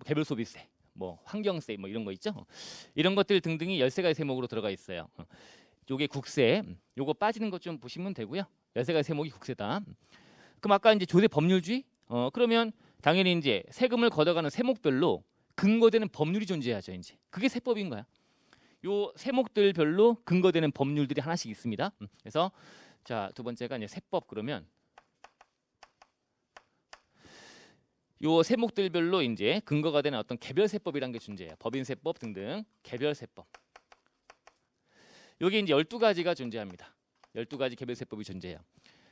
개별소비세, 뭐 환경세 뭐 이런 거 있죠. 이런 것들 등등이 13가지 세목으로 들어가 있어요. 요게 국세, 요거 빠지는 것 좀 보시면 되고요. 13가지 세목이 국세다. 그럼 아까 이제 조세 법률주의 그러면 당연히 이제 세금을 걷어가는 세목별로 근거되는 법률이 존재하죠. 이제 그게 세법인 거야. 요 세목들별로 근거되는 법률들이 하나씩 있습니다. 그래서 자, 두 번째가 이제 세법 그러면 요 세목들별로 이제 근거가 되는 어떤 개별세법이라는 게 존재해요. 법인세법 등등 개별세법. 여기 이제 12가지가 존재합니다. 12가지 개별세법이 존재해요.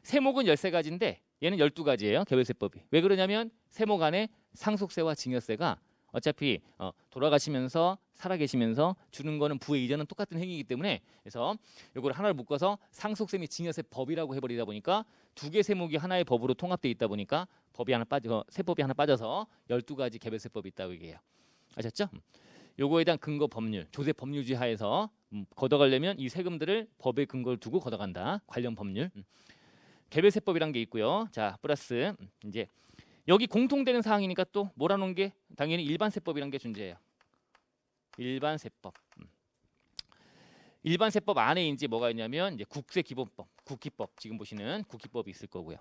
세목은 13가지인데 얘는 12가지예요. 개별세법이. 왜 그러냐면 세목 안에 상속세와 증여세가 어차피 돌아가시면서 살아계시면서 주는 거는 부의 이전은 똑같은 행위이기 때문에 그래서 이걸 하나를 묶어서 상속세 및 증여세법이라고 해버리다 보니까 두 개 세목이 하나의 법으로 통합되어 있다 보니까 세법이 하나 빠져서 12가지 개별세법이 있다고 얘기해요. 아셨죠? 요거에 대한 근거 법률, 조세 법률주의 하에서 걷어가려면 이 세금들을 법의 근거를 두고 걷어간다. 관련 법률. 개별세법이란 게 있고요. 자, 플러스 이제 여기 공통되는 사항이니까 또 몰아놓은 게 당연히 일반세법이란 게 존재해요. 일반세법. 일반세법 안에 이제 뭐가 있냐면 이제 국세기본법, 국기법 지금 보시는 국기법이 있을 거고요.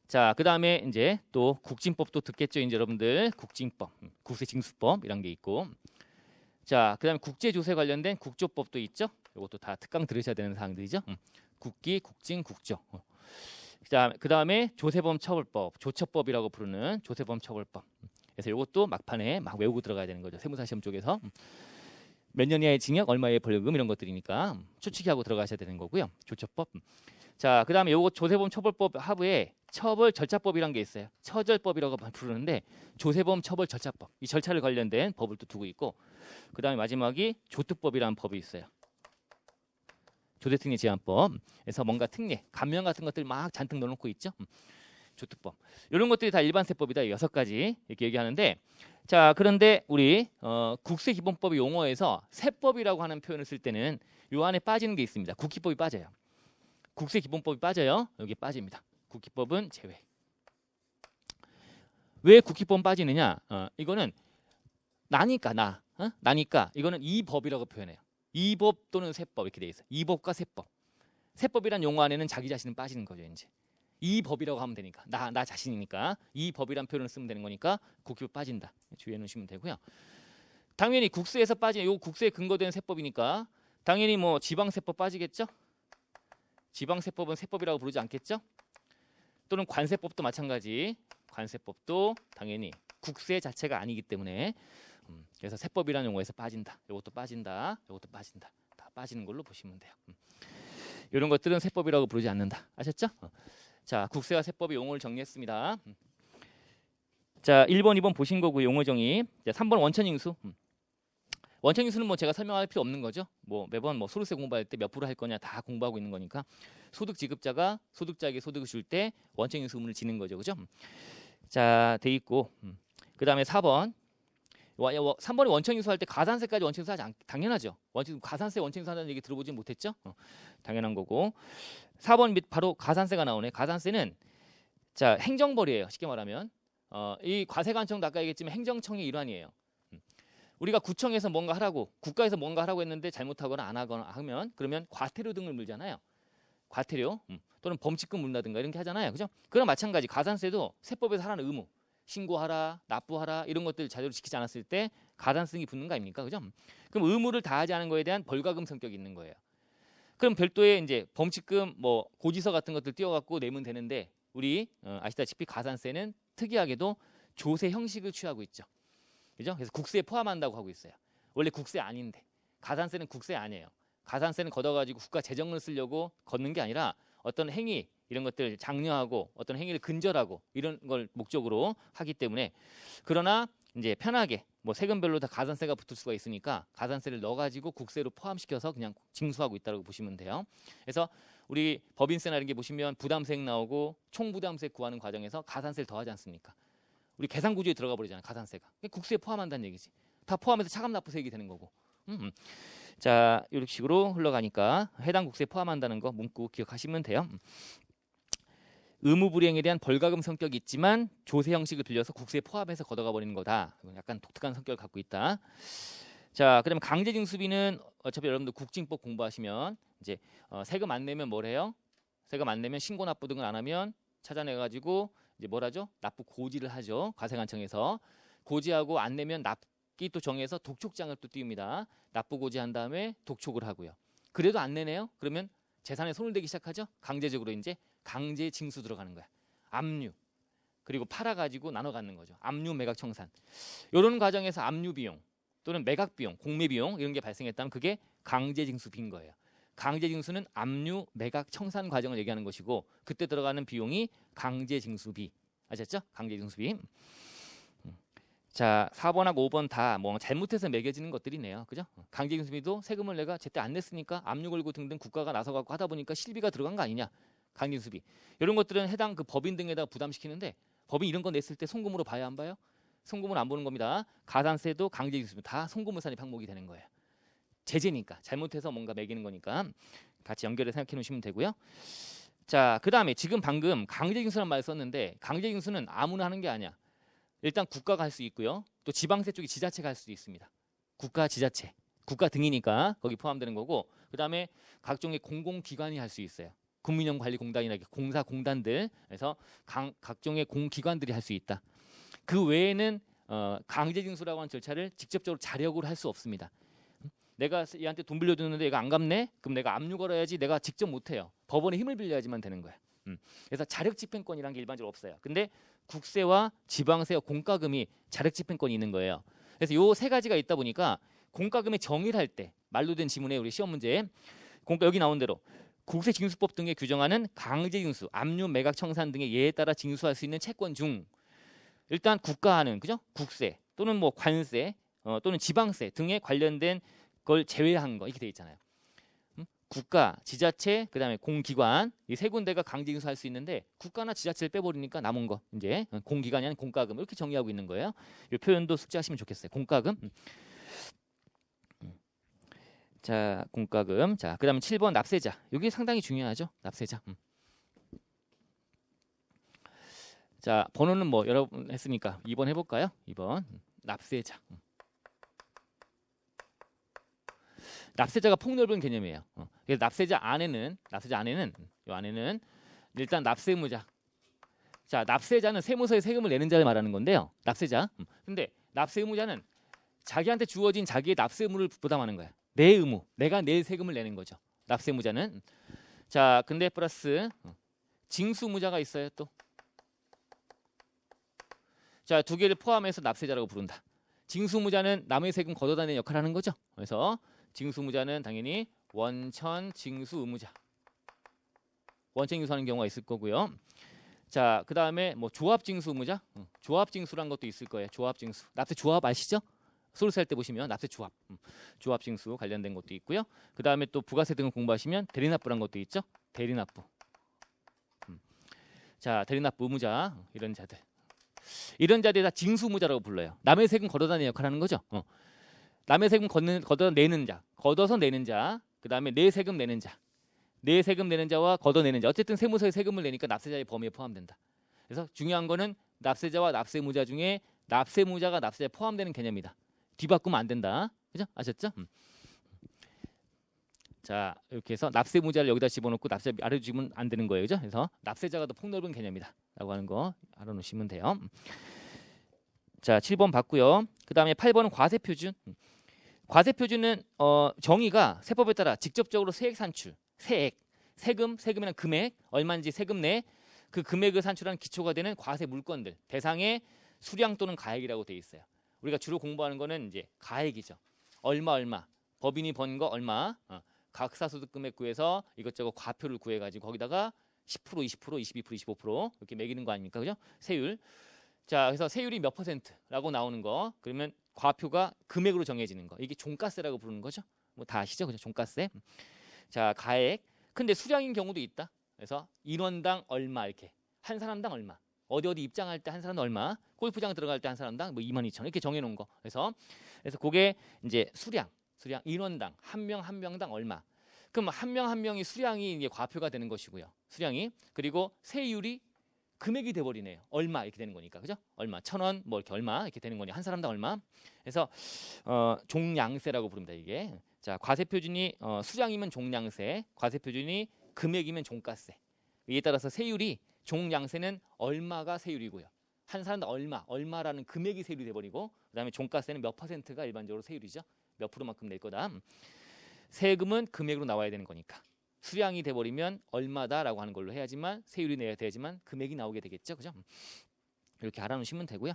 자, 그다음에 이제 또 국진법도 듣겠죠, 이제 여러분들. 국진법, 국세징수법 이런 게 있고. 자, 그다음에 국제조세 관련된 국조법도 있죠. 이것도 다 특강 들으셔야 되는 사항들이죠. 국기, 국진, 국조. 자, 그다음에 조세범 처벌법, 조처법이라고 부르는 조세범 처벌법. 그래서 이것도 막판에 막 외우고 들어가야 되는 거죠. 세무사 시험 쪽에서 몇 년 이하의 징역, 얼마의 벌금 이런 것들이니까 추측하고 들어가셔야 되는 거고요. 조처법. 자, 그다음에 요거 조세범 처벌법 하부에 처벌 절차법이란 게 있어요. 처절법이라고 부르는데 조세범 처벌 절차법. 이 절차를 관련된 법을 또 두고 있고, 그다음에 마지막이 조특법이라는 법이 있어요. 조세특례 제한법. 그래서 뭔가 특례, 감면 같은 것들 막 잔뜩 넣어놓고 있죠. 조특법. 이런 것들이 다 일반세법이다. 6가지 이렇게 얘기하는데, 자, 그런데 우리 국세기본법의 용어에서 세법이라고 하는 표현을 쓸 때는 요 안에 빠지는 게 있습니다. 국기법이 빠져요. 국세기본법이 빠져요. 여기 빠집니다. 국기법은 제외. 왜 국기법 빠지느냐? 이거는 나니까 나니까 이거는 이법이라고 표현해요. 이법 또는 세법 이렇게 돼 있어요. 이법과 세법. 세법이란 용어 안에는 자기 자신은 빠지는 거죠. 이제 이법이라고 하면 되니까 나 자신이니까 이법이란 표현을 쓰면 되는 거니까 국기법 빠진다. 주의해 놓으시면 되고요. 당연히 국세에서 빠지는 요 국세에 근거된 세법이니까 당연히 뭐 지방세법 빠지겠죠. 지방세법은 세법이라고 부르지 않겠죠? 또는 관세법도 마찬가지. 관세법도 당연히 국세 자체가 아니기 때문에 그래서 세법이라는 용어에서 빠진다. 이것도 빠진다. 이것도 빠진다. 다 빠지는 걸로 보시면 돼요. 이런 것들은 세법이라고 부르지 않는다. 아셨죠? 자, 국세와 세법의 용어를 정리했습니다. 자, 1번, 2번 보신 거고 용어 정의. 자, 3번 원천징수. 원천징수는 뭐 제가 설명할 필요 없는 거죠. 뭐 매번 뭐 소득세 공부할 때 몇 프로 할 거냐 다 공부하고 있는 거니까 소득 지급자가 소득자에게 소득을 줄 때 원천징수 의무를 지는 거죠, 그죠? 자, 돼 있고 그다음에 4번 3번에 원천징수 할 때 가산세까지 원천징수 하지 당연하죠. 가산세 원천징수 한다는 얘기 들어보지 못했죠? 당연한 거고 4번 및 바로 가산세가 나오네. 가산세는 자 행정벌이에요. 쉽게 말하면 이 과세관청도 아까 얘기했지만 행정청의 일환이에요. 우리가 구청에서 뭔가 하라고 국가에서 뭔가 하라고 했는데 잘못하거나 안 하거나 하면 그러면 과태료 등을 물잖아요. 과태료 또는 범칙금 물다든가 이런 게 하잖아요. 그죠? 그랑 마찬가지 가산세도 세법에서 하라는 의무 신고하라, 납부하라 이런 것들 자료를 지키지 않았을 때 가산성이 붙는 거 아닙니까? 그죠? 그럼 의무를 다하지 않은 거에 대한 벌과금 성격이 있는 거예요. 그럼 별도의 이제 범칙금 뭐 고지서 같은 것들 띄워갖고 내면 되는데 우리 아시다시피 가산세는 특이하게도 조세 형식을 취하고 있죠. 그죠? 그래서 국세에 포함한다고 하고 있어요. 원래 국세 아닌데 가산세는 국세 아니에요. 가산세는 걷어가지고 국가 재정을 쓰려고 걷는 게 아니라 어떤 행위 이런 것들 장려하고 어떤 행위를 근절하고 이런 걸 목적으로 하기 때문에 그러나 이제 편하게 뭐 세금별로 다 가산세가 붙을 수가 있으니까 가산세를 넣어가지고 국세로 포함시켜서 그냥 징수하고 있다고 보시면 돼요. 그래서 우리 법인세나 이런 게 보시면 부담세액 나오고 총부담세액 구하는 과정에서 가산세를 더하지 않습니까? 우리 계산 구조에 들어가 버리잖아요. 가산세가. 국세에 포함한다는 얘기지. 다 포함해서 차감납부세액이 되는 거고. 자, 이런 식으로 흘러가니까 해당 국세에 포함한다는 거 문구 기억하시면 돼요. 의무 불이행에 대한 벌과금 성격이 있지만 조세 형식을 빌려서 국세에 포함해서 걷어가 버리는 거다. 약간 독특한 성격을 갖고 있다. 자, 그다음에 강제징수비는 어차피 여러분들 국징법 공부하시면 이제 세금 안 내면 뭘 해요? 세금 안 내면 신고 납부 등을 안 하면 찾아내 가지고 이제 뭘 하죠? 납부 고지를 하죠. 과세관청에서 고지하고 안 내면 납기 또 정해서 독촉장을 또 띄웁니다. 납부 고지한 다음에 독촉을 하고요. 그래도 안 내네요. 그러면 재산에 손을 대기 시작하죠. 강제적으로 이제 강제 징수 들어가는 거야. 압류 그리고 팔아가지고 나눠 갖는 거죠. 압류 매각 청산. 이런 과정에서 압류 비용 또는 매각 비용, 공매 비용 이런 게 발생했다면 그게 강제 징수비인 거예요. 강제징수는 압류, 매각, 청산 과정을 얘기하는 것이고 그때 들어가는 비용이 강제징수비. 아셨죠? 강제징수비. 자, 4번하고 5번 다 뭐 잘못해서 매겨지는 것들이네요. 그죠? 강제징수비도 세금을 내가 제때 안 냈으니까 압류 걸고 등등 국가가 나서갖고 하다 보니까 실비가 들어간 거 아니냐. 강제징수비. 이런 것들은 해당 그 법인 등에다 부담시키는데 법인 이런 거 냈을 때 송금으로 봐야 안 봐요? 송금을 안 보는 겁니다. 가산세도 강제징수비 다 송금물산입 항목이 되는 거예요. 제재니까 잘못해서 뭔가 매기는 거니까 같이 연결해서 생각해 놓으시면 되고요. 자, 그 다음에 지금 방금 강제징수란 말 썼는데 강제징수는 아무나 하는 게 아니야. 일단 국가가 할 수 있고요. 또 지방세 쪽이 지자체가 할 수도 있습니다. 국가, 지자체, 국가 등이니까 거기 포함되는 거고 그 다음에 각종의 공공기관이 할 수 있어요. 국민연금관리공단이나 공사공단들에서 각종의 공기관들이 할 수 있다. 그 외에는 강제징수라고 하는 절차를 직접적으로 자력으로 할 수 없습니다. 내가 얘한테 돈 빌려줬는데 얘가 안 갚네? 그럼 내가 압류 걸어야지. 내가 직접 못해요. 법원의 힘을 빌려야지만 되는 거야. 그래서 자력집행권이라는 게 일반적으로 없어요. 근데 국세와 지방세와 공과금이 자력집행권이 있는 거예요. 그래서 요 세 가지가 있다 보니까 공과금의 정의를 할 때 말로 된 지문에 우리 시험 문제에 여기 나온 대로 국세징수법 등에 규정하는 강제징수, 압류, 매각, 청산 등의 예에 따라 징수할 수 있는 채권 중 일단 국가하는 그죠? 국세 또는 뭐 관세 또는 지방세 등에 관련된 걸 제외한 거 이렇게 돼 있잖아요. 국가, 지자체, 그다음에 공기관 이 세 군데가 강제징수할 수 있는데 국가나 지자체를 빼버리니까 남은 거 이제 공기관이 아닌 공과금 이렇게 정의하고 있는 거예요. 이 표현도 숙지하시면 좋겠어요. 공과금. 자, 공과금. 자, 그다음에 7번 납세자. 이게 상당히 중요하죠. 납세자. 자, 번호는 뭐 여러분 했으니까 2번 해볼까요? 2번 납세자. 납세자가 폭넓은 개념이에요. 그래서 납세자 안에는 이 안에는 일단 납세무자. 자, 납세자는 세무서에 세금을 내는 자를 말하는 건데요. 납세자. 근데 납세무자는 자기한테 주어진 자기의 납세물을 부담하는 거야. 내 의무, 내가 낼 세금을 내는 거죠. 납세무자는. 자, 근데 플러스 징수무자가 있어요 또. 자, 두 개를 포함해서 납세자라고 부른다. 징수무자는 남의 세금 걷어다니는 역할을 하는 거죠. 그래서 징수무자는 당연히 원천 징수 의무자. 원천 징수하는 경우가 있을 거고요. 자, 그 다음에 뭐 조합징수 의무자, 조합징수란 것도 있을 거예요. 조합징수. 납세 조합 아시죠? 소리스 할 때 보시면 납세 조합, 조합징수 관련된 것도 있고요. 그 다음에 또 부가세 등을 공부하시면 대리납부란 것도 있죠. 대리납부. 자, 대리납부 의무자 이런 자들. 이런 자들이 다 징수무자라고 불러요. 남의 세금 걷어다니는 역할을 하는 거죠. 남의 세금 걷어내는 자, 걷어서 내는 자, 그 다음에 내 세금 내는 자, 내 세금 내는 자와 걷어내는 자. 어쨌든 세무서에 세금을 내니까 납세자의 범위에 포함된다. 그래서 중요한 거는 납세자와 납세무자 중에 납세무자가 납세자에 포함되는 개념이다. 뒤바꾸면 안 된다. 그죠? 아셨죠? 자, 이렇게 해서 납세무자를 여기다 집어넣고 납세자 아래로 집으면 안 되는 거예요. 그죠? 그래서 납세자가 더 폭넓은 개념이다. 라고 하는 거 알아놓으시면 돼요. 자, 7번 봤고요. 그 다음에 8번은 과세표준. 과세표준은 정의가 세법에 따라 직접적으로 세액 산출, 세금이란 금액, 얼마인지 세금 내 그 금액을 산출하는 기초가 되는 과세 물건들 대상의 수량 또는 가액이라고 돼 있어요. 우리가 주로 공부하는 거는 이제 가액이죠. 얼마 법인이 번 거 얼마 각사소득 금액 구해서 이것저것 과표를 구해가지고 거기다가 10%, 20%, 22%, 25% 이렇게 매기는 거 아닙니까? 그죠? 세율. 자, 그래서 세율이 몇 %라고 나오는 거 그러면 과표가 금액으로 정해지는 거 이게 종가세라고 부르는 거죠. 뭐 다 아시죠? 그죠? 종가세. 자, 가액. 근데 수량인 경우도 있다. 그래서 인원당 얼마 이렇게 한 사람당 얼마 어디 입장할 때 한 사람당 얼마 골프장 들어갈 때 한 사람당 뭐 22,000원 이렇게 정해놓은 거. 그래서 그게 이제 수량 인원당 한 명당 얼마. 그럼 한 명이 수량이 이제 과표가 되는 것이고요. 수량이 그리고 세율이 금액이 돼버리네요. 얼마 이렇게 되는 거니까 그죠? 얼마 1,000원 뭐 이렇게 얼마 이렇게 되는 거니 한 사람당 얼마. 그래서 종량세라고 부릅니다 이게. 자, 과세표준이 수량이면 종량세, 과세표준이 금액이면 종가세. 이에 따라서 세율이 종량세는 얼마가 세율이고요. 한 사람당 얼마라는 금액이 세율이 돼버리고 그다음에 종가세는 몇 %가 일반적으로 세율이죠. 몇 프로만큼 낼 거다. 세금은 금액으로 나와야 되는 거니까. 수량이 돼버리면 얼마다라고 하는 걸로 해야지만 세율이 내야 되지만 금액이 나오게 되겠죠, 그죠? 이렇게 알아놓으시면 되고요.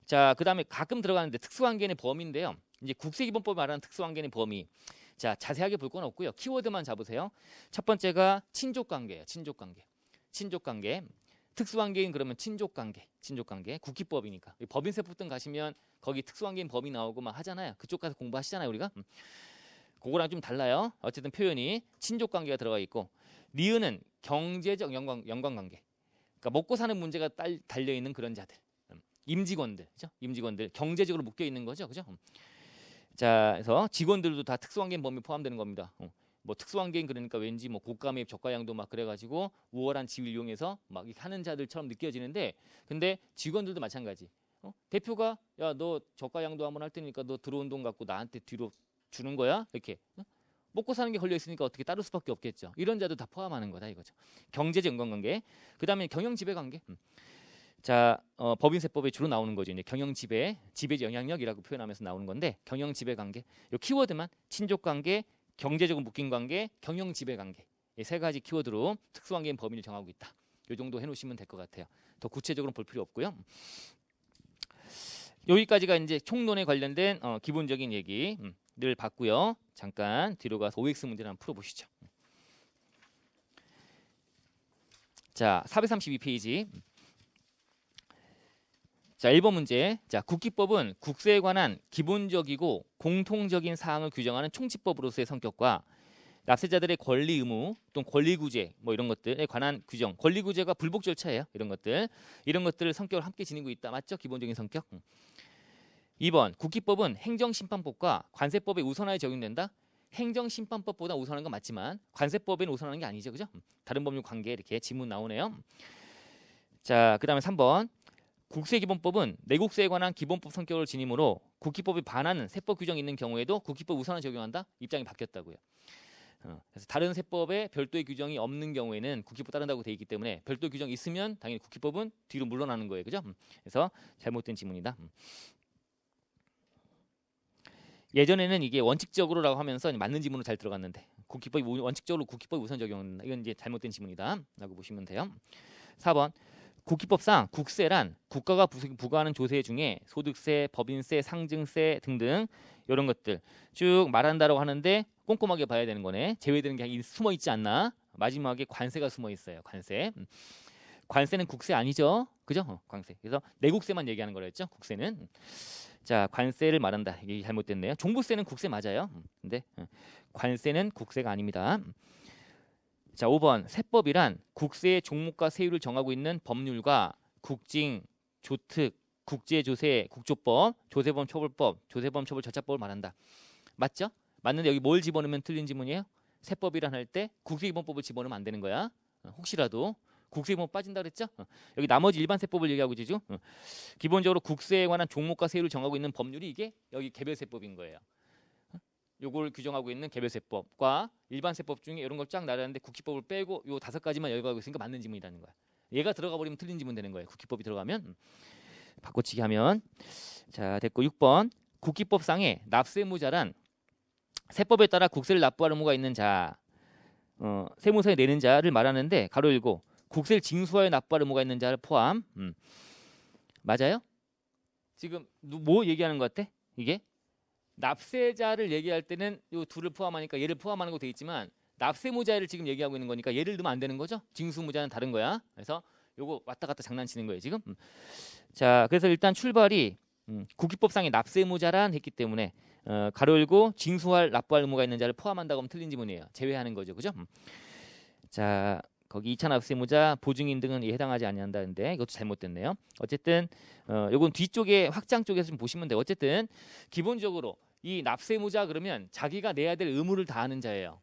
자, 그 다음에 가끔 들어가는데 특수관계인의 범위인데요. 이제 국세기본법이 말하는 특수관계인의 범위. 자, 자세하게 볼 건 없고요. 키워드만 잡으세요. 첫 번째가 친족관계예요. 친족관계. 특수관계인 그러면 친족관계. 국기법이니까. 법인세법 등 가시면 거기 특수관계인 범위 나오고 막 하잖아요. 그쪽 가서 공부하시잖아요, 우리가. 그거랑 좀 달라요. 어쨌든 표현이 친족관계가 들어가 있고 니은은 경제적 연관관계. 그러니까 먹고 사는 문제가 달려 있는 그런 자들. 임직원들, 그죠? 임직원들 경제적으로 묶여 있는 거죠, 그죠? 자, 그래서 직원들도 다 특수관계인 범위에 포함되는 겁니다. 뭐 특수관계인 그러니까 왠지 뭐 고가매입 저가양도 막 그래가지고 우월한 지위를 이용해서 막 하는 자들처럼 느껴지는데, 근데 직원들도 마찬가지. 대표가 야 너 저가양도 한번 할 테니까 너 들어온 돈 갖고 나한테 뒤로 주는 거야? 이렇게 먹고 사는 게 걸려 있으니까 어떻게 따를 수밖에 없겠죠. 이런 자도 다 포함하는 거다 이거죠. 경제적 인간관계. 그다음에 경영지배관계. 자, 법인세법에 주로 나오는 거죠. 이제 경영지배, 지배적 영향력이라고 표현하면서 나오는 건데 경영지배관계. 요 키워드만 친족관계, 경제적으로 묶인 관계, 경영지배관계. 이 세 가지 키워드로 특수관계인 범위를 정하고 있다. 요 정도 해놓으시면 될 것 같아요. 더 구체적으로 볼 필요 없고요. 여기까지가 이제 총론에 관련된 기본적인 얘기를 봤고요. 잠깐 뒤로 가서 OX 문제를 한번 풀어보시죠. 자, 432페이지. 자, 1번 문제. 자, 국기법은 국세에 관한 기본적이고 공통적인 사항을 규정하는 총칙법으로서의 성격과 납세자들의 권리 의무 또는 권리 구제 뭐 이런 것들에 관한 규정. 권리 구제가 불복 절차예요. 이런 것들을 성격을 함께 지니고 있다. 맞죠? 기본적인 성격. 2번 국기법은 행정심판법과 관세법에 우선하여 적용된다. 행정심판법보다 우선한 건 맞지만 관세법에는 우선하는 게 아니죠. 그죠? 다른 법률 관계 이렇게 지문 나오네요. 자, 그다음에 3번. 국세기본법은 내국세에 관한 기본법 성격을 지니므로 국기법에 반하는 세법 규정이 있는 경우에도 국기법 우선을 적용한다. 입장이 바뀌었다고요. 그래서 다른 세법에 별도의 규정이 없는 경우에는 국기법 따른다고 돼 있기 때문에 별도 규정이 있으면 당연히 국기법은 뒤로 물러나는 거예요. 그죠? 그래서 잘못된 지문이다. 예전에는 이게 원칙적으로라고 하면서 맞는 지문으로 잘 들어갔는데 국기법이 원칙적으로 국기법이 우선 적용한다. 이건 이제 잘못된 지문이다 라고 보시면 돼요. 4번 국기법상 국세란 국가가 부과하는 조세 중에 소득세, 법인세, 상증세 등등 이런 것들 쭉 말한다라고 하는데 꼼꼼하게 봐야 되는 거네. 제외되는 게 숨어 있지 않나? 마지막에 관세가 숨어 있어요. 관세. 관세는 국세 아니죠? 그죠? 관세. 그래서 내국세만 얘기하는 거랬죠. 국세는. 자, 관세를 말한다. 이게 잘못됐네요. 종부세는 국세 맞아요. 근데 관세는 국세가 아닙니다. 자, 5번 세법이란 국세의 종목과 세율을 정하고 있는 법률과 국징, 조특, 국제조세, 국조법, 조세범 처벌법, 조세범 처벌 절차법을 말한다. 맞죠? 맞는데 여기 뭘 집어넣으면 틀린 지문이에요? 세법이란 할 때 국세기본법을 집어넣으면 안 되는 거야. 혹시라도 국세기본법 빠진다 그랬죠? 여기 나머지 일반 세법을 얘기하고 있죠. 기본적으로 국세에 관한 종목과 세율을 정하고 있는 법률이 이게 여기 개별세법인 거예요. 요걸 규정하고 있는 개별세법과 일반세법 중에 이런 걸 쫙 나열하는데 국기법을 빼고 요 5가지만 열거하고 있으니까 맞는 지문이라는 거야. 얘가 들어가 버리면 틀린 지문 되는 거예요. 국기법이 들어가면 바꿔치기 하면 자 됐고 6번 국기법상의 납세무자란 세법에 따라 국세를 납부할 의무가 있는 자 세무서에 내는 자를 말하는데 가로 열고 국세를 징수하여 납부할 의무가 있는 자를 포함 맞아요? 지금 뭐 얘기하는 것 같아? 이게 납세자를 얘기할 때는 이 둘을 포함하니까 얘를 포함하는 거 돼 있지만 납세무자를 지금 얘기하고 있는 거니까 얘를 넣으면 안 되는 거죠. 징수무자는 다른 거야. 그래서 요거 왔다 갔다 장난치는 거예요 지금. 자, 그래서 일단 출발이 국기법상의 납세무자란 했기 때문에 가로 열고 징수할 납부할 의무가 있는 자를 포함한다고 하면 틀린 지문이에요. 제외하는 거죠, 그죠? 자, 거기 2차 납세무자, 보증인 등은 해당하지 아니한다는데 이것도 잘못됐네요. 어쨌든 요건 뒤쪽에 확장 쪽에서 좀 보시면 돼요. 어쨌든 기본적으로 이 납세무자 그러면 자기가 내야 될 의무를 다하는 자예요.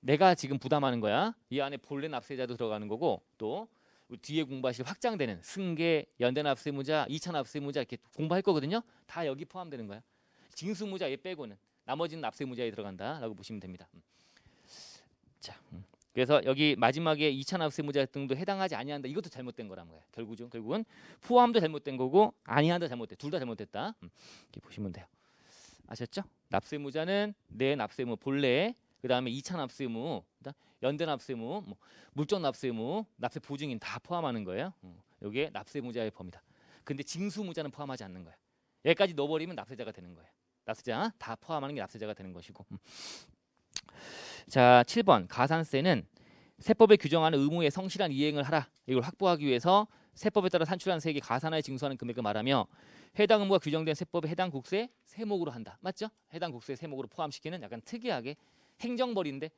내가 지금 부담하는 거야. 이 안에 본래 납세자도 들어가는 거고 또 뒤에 공부하실 확장되는 승계, 연대납세무자, 2차 납세무자 이렇게 공부할 거거든요. 다 여기 포함되는 거야. 징수무자 얘 빼고는 나머지는 납세무자에 들어간다라고 보시면 됩니다. 자, 그래서 여기 마지막에 2차 납세무자 등도 해당하지 아니한다. 이것도 잘못된 거란 거야. 결국은 포함도 잘못된 거고 아니한다 잘못돼. 둘 다 잘못됐다. 이렇게 보시면 돼요. 아셨죠? 납세무자는 내 납세무 본래, 그다음에 2차 납세무, 연대 납세무, 물적 납세무, 납세 보증인 다 포함하는 거예요. 이게 납세무자의 범위다. 근데 징수무자는 포함하지 않는 거야. 여기까지 넣어버리면 납세자가 되는 거예요. 납세자 다 포함하는 게 납세자가 되는 것이고. 자, 7번 가산세는 세법에 규정하는 의무의 성실한 이행을 하라. 이걸 확보하기 위해서 세법에 따라 산출한 세액의 가산하에 징수하는 금액을 말하며 해당 의무가 규정된 세법에 해당 국세 세목으로 한다. 맞죠? 해당 국세 세목으로 포함시키는 약간 특이하게 행정벌인데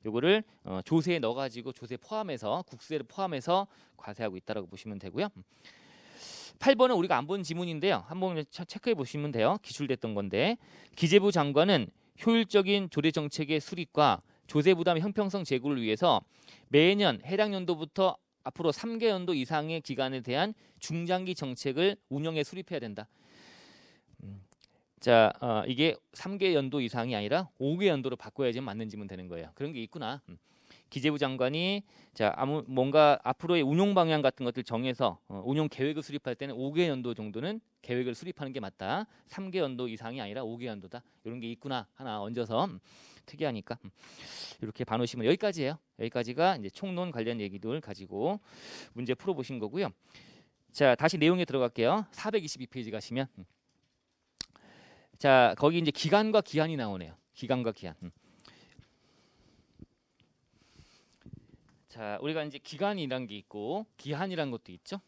요거를 조세에 넣어가지고 조세 포함해서 국세를 포함해서 과세하고 있다라고 보시면 되고요. 8번은 우리가 안 본 지문인데요. 한번 체크해 보시면 돼요. 기출됐던 건데 기재부 장관은 효율적인 조례 정책의 수립과 조세 부담 형평성 제고를 위해서 매년 해당 연도부터 앞으로 3개연도 이상의 기간에 대한 중장기 정책을 운영해 수립해야 된다. 자, 이게 3개 연도 이상이 아니라 5개 연도로 바꿔야지 맞는 지문 되는 거예요. 그런 게 있구나. 기재부 장관이 자, 뭔가 앞으로의 운용 방향 같은 것들 정해서 운용 계획을 수립할 때는 5개 연도 정도는 계획을 수립하는 게 맞다. 3개 연도 이상이 아니라 5개 연도다. 이런 게 있구나. 하나 얹어서 특이하니까 이렇게 반호심은 여기까지예요. 여기까지가 이제 총론 관련 얘기들 가지고 문제 풀어 보신 거고요. 자, 다시 내용에 들어갈게요. 422페이지 가시면 자, 거기 이제 기간과 기한이 나오네요. 기간과 기한. 자, 우리가 이제 기간이란 게 있고 기한이란 것도 있죠.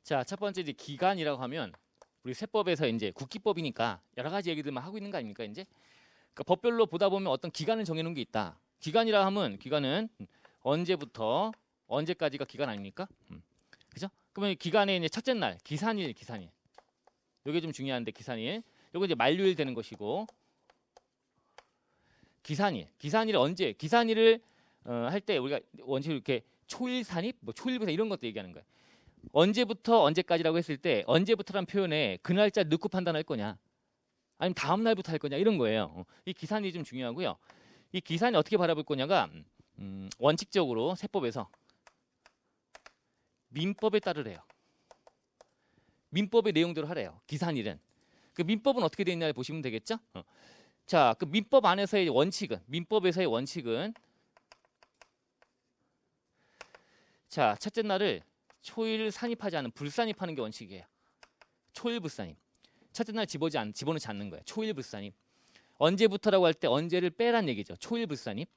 자, 첫 번째 이제 기간이라고 하면 우리 세법에서 이제 국기법이니까 여러 가지 얘기들만 하고 있는 거 아닙니까, 이제? 그러니까 법별로 보다 보면 어떤 기간을 정해 놓은 게 있다. 기간이라 하면 기간은 언제부터 언제까지가 기간 아닙니까? 그죠? 그러면 기간의 이제 첫째 날, 기산일, 기산일. 이게 좀 중요한데 기산일. 요거 이제 만료일 되는 것이고 기산일. 기산일 언제? 기산일을 할 때 우리가 원칙으로 이렇게 초일 산입, 뭐 초일부터 이런 것도 얘기하는 거예요. 언제부터 언제까지라고 했을 때 언제부터란 표현에 그 날짜 넣고 판단할 거냐 아니면 다음 날부터 할 거냐 이런 거예요. 이 기산이 좀 중요하고요. 이 기산이 어떻게 바라볼 거냐가 원칙적으로 세법에서 민법에 따르래요. 민법의 내용대로 하래요. 기산일은. 그 민법은 어떻게 되어 있냐 보시면 되겠죠. 자, 그 민법 안에서의 원칙은 민법에서의 원칙은 자, 첫째 날을 초일 산입하지 않은 불산입하는 게 원칙이에요. 초일 불산입. 첫째 날 집어넣지 않는 거예요. 초일 불산입. 언제부터라고 할 때 언제를 빼란 얘기죠. 초일 불산입.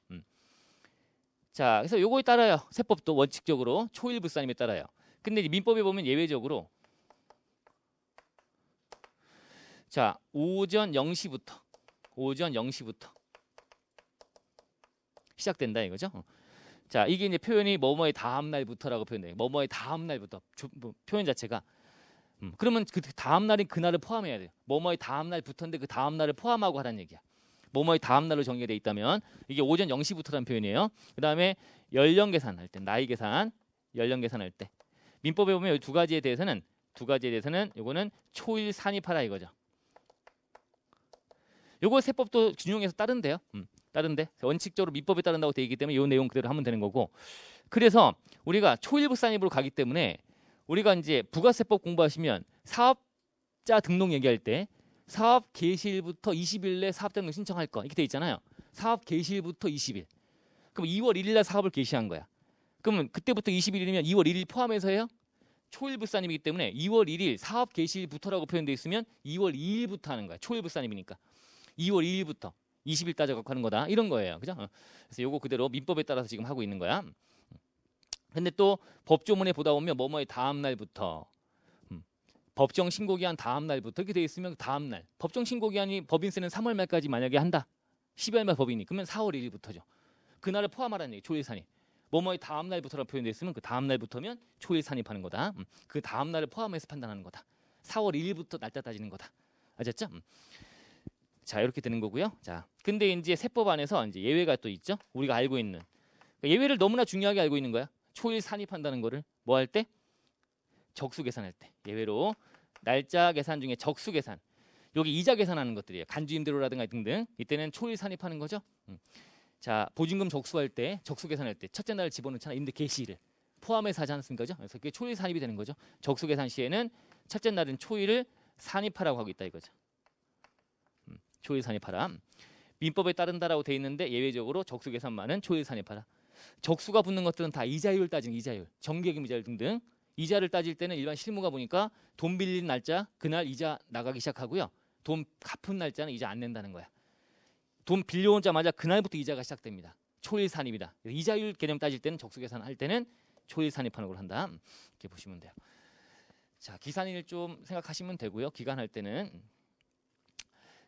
자, 그래서 요거에 따라요. 세법도 원칙적으로 초일 불산입에 따라요. 근데 이제 민법에 보면 예외적으로 자, 오전 0시부터 시작된다 이거죠. 자, 이게 이제 표현이 뭐뭐의 다음 날부터라고 표현돼요. 뭐뭐의 다음 날부터 표현 자체가 그러면 그 다음 날인 그날을 포함해야 돼요. 뭐뭐의 다음 날부터인데 그 다음 날을 포함하고 하라는 얘기야. 뭐뭐의 다음 날로 정의돼 있다면 이게 오전 0시부터라는 표현이에요. 그다음에 연령 계산할 때 나이 계산, 연령 계산할 때 민법에 보면 이 두 가지에 대해서는 요거는 초일 산입하라 이거죠. 요거 세법도 준용해서 따른대요. 따른데 원칙적으로 민법에 따른다고 되어 있기 때문에 이 내용 그대로 하면 되는 거고. 그래서 우리가 초일부 산입으로 가기 때문에 우리가 이제 부가세법 공부하시면 사업자 등록 얘기할 때 사업 개시일부터 20일 내 사업자 등록 신청할 거 이렇게 돼 있잖아요. 사업 개시일부터 20일. 그럼 2월 1일 날 사업을 개시한 거야. 그러면 그때부터 20일이면 2월 1일 포함해서 해요. 초일부 산입이기 때문에 2월 1일 사업 개시일부터라고 표현되어 있으면 2월 2일부터 하는 거야. 초일부 산입이니까. 2월 2일부터 20일 따져갖고 하는 거다. 이런 거예요. 그죠? 그래서 요거 그대로 민법에 따라서 지금 하고 있는 거야. 근데 또 법조문에 보다 보면 뭐뭐의 다음 날부터 법정 신고기한 다음 날부터 이렇게 돼 있으면 다음 날 법정 신고기한이 법인세는 3월 말까지 만약에 한다. 12월 말 법인이 그러면 4월 1일부터죠. 그날을 포함하라는 얘기. 초일 산입. 뭐뭐의 다음 날부터라고 표현돼 있으면 그 다음 날부터면 초일 산입하는 거다. 그 다음 날을 포함해서 판단하는 거다. 4월 1일부터 날짜 따지는 거다. 아셨죠? 자, 이렇게 되는 거고요. 자, 근데 이제 세법 안에서 이제 예외가 또 있죠. 우리가 알고 있는 예외를 너무나 중요하게 알고 있는 거야. 초일 산입한다는 거를 뭐 할 때? 적수 계산할 때. 예외로 날짜 계산 중에 적수 계산. 여기 이자 계산하는 것들이에요. 간주임대로라든가 등등. 이때는 초일 산입하는 거죠. 자, 보증금 적수할 때, 적수 계산할 때 첫째 날 집어넣잖아. 임대 개시일을 포함해서 하지 않습니까? 그래서 그게 초일 산입이 되는 거죠. 적수 계산 시에는 첫째 날은 초일을 산입하라고 하고 있다 이거죠. 초일 산입하라. 민법에 따른다라고 돼 있는데 예외적으로 적수 계산만은 초일 산입하라. 적수가 붙는 것들은 다 이자율 따지는 이자율, 정기예금 이자율 등등. 이자를 따질 때는 일반 실무가 보니까 돈 빌린 날짜 그날 이자 나가기 시작하고요. 돈 갚은 날짜는 이자 안 낸다는 거야. 돈 빌려오자마자 그날부터 이자가 시작됩니다. 초일 산입이다. 이자율 개념 따질 때는 적수 계산할 때는 초일 산입하는 걸 한다. 이렇게 보시면 돼요. 자, 기산일 좀 생각하시면 되고요. 기간할 때는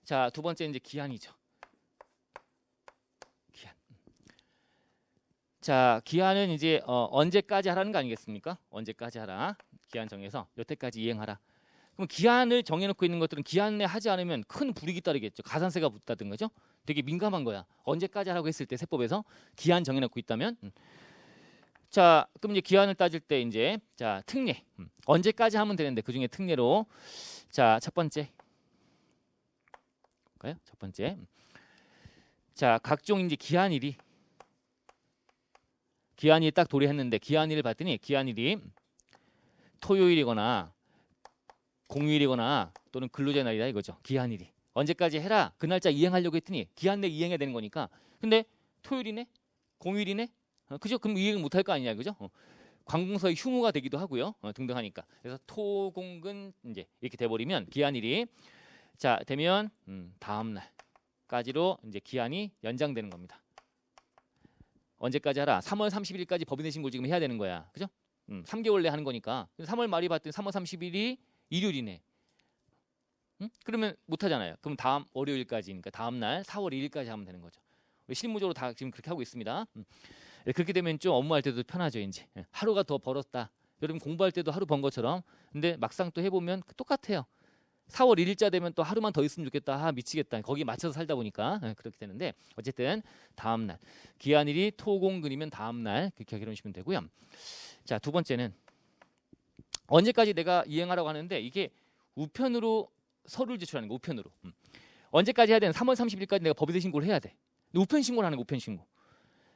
자, 두 번째 이제 기한이죠. 기한. 자, 기한은 이제 언제까지 하라는 거 아니겠습니까? 언제까지 하라. 기한 정해서 여태까지 이행하라. 그럼 기한을 정해놓고 있는 것들은 기한 내 하지 않으면 큰 불이익이 따르겠죠. 가산세가 붙다든 거죠. 되게 민감한 거야. 언제까지 하라고 했을 때 세법에서 기한 정해놓고 있다면. 자, 그럼 이제 기한을 따질 때 이제 자 특례 언제까지 하면 되는데 그 중에 특례로 자 첫 번째 볼까요? 첫 번째 자 각종 이제 기한일이 딱 도래했는데 기한일을 봤더니 기한일이 토요일이거나 공휴일이거나 또는 근로자 날이다 이거죠. 기한일이 언제까지 해라 그 날짜 이행하려고 했더니 기한 내 이행해야 되는 거니까 근데 토요일이네 공휴일이네 그죠? 그럼 이행을 못할 거 아니냐 그죠? 관공서의 휴무가 되기도 하고요 등등 하니까 그래서 토공근 이제 이렇게 돼버리면 기한일이 자 되면 다음 날까지로 이제 기한이 연장되는 겁니다. 언제까지 하라? 3월 30일까지 법인세 신고를 지금 해야 되는 거야. 그죠? 3개월 내 하는 거니까. 3월 말이 봤더니 3월 30일이 일요일이네. 그러면 못 하잖아요. 그럼 다음 월요일까지니까 다음 날 4월 2일까지 하면 되는 거죠. 실무적으로 다 지금 그렇게 하고 있습니다. 그렇게 되면 좀 업무할 때도 편하죠, 이제. 하루가 더 벌었다. 여러분 공부할 때도 하루 번 것처럼. 근데 막상 또 해보면 똑같아요. 4월 1일자 되면 또 하루만 더 있으면 좋겠다. 미치겠다. 거기에 맞춰서 살다 보니까 그렇게 되는데 어쨌든 다음 날 기한일이 토공근이면 다음 날 그렇게 해놓으시면 되고요. 자, 두 번째는 언제까지 내가 이행하라고 하는데 이게 우편으로 서류를 제출하는 거 우편으로. 언제까지 해야 되는 3월 30일까지 내가 법인세 신고를 해야 돼. 우편 신고를 하는 거 우편 신고.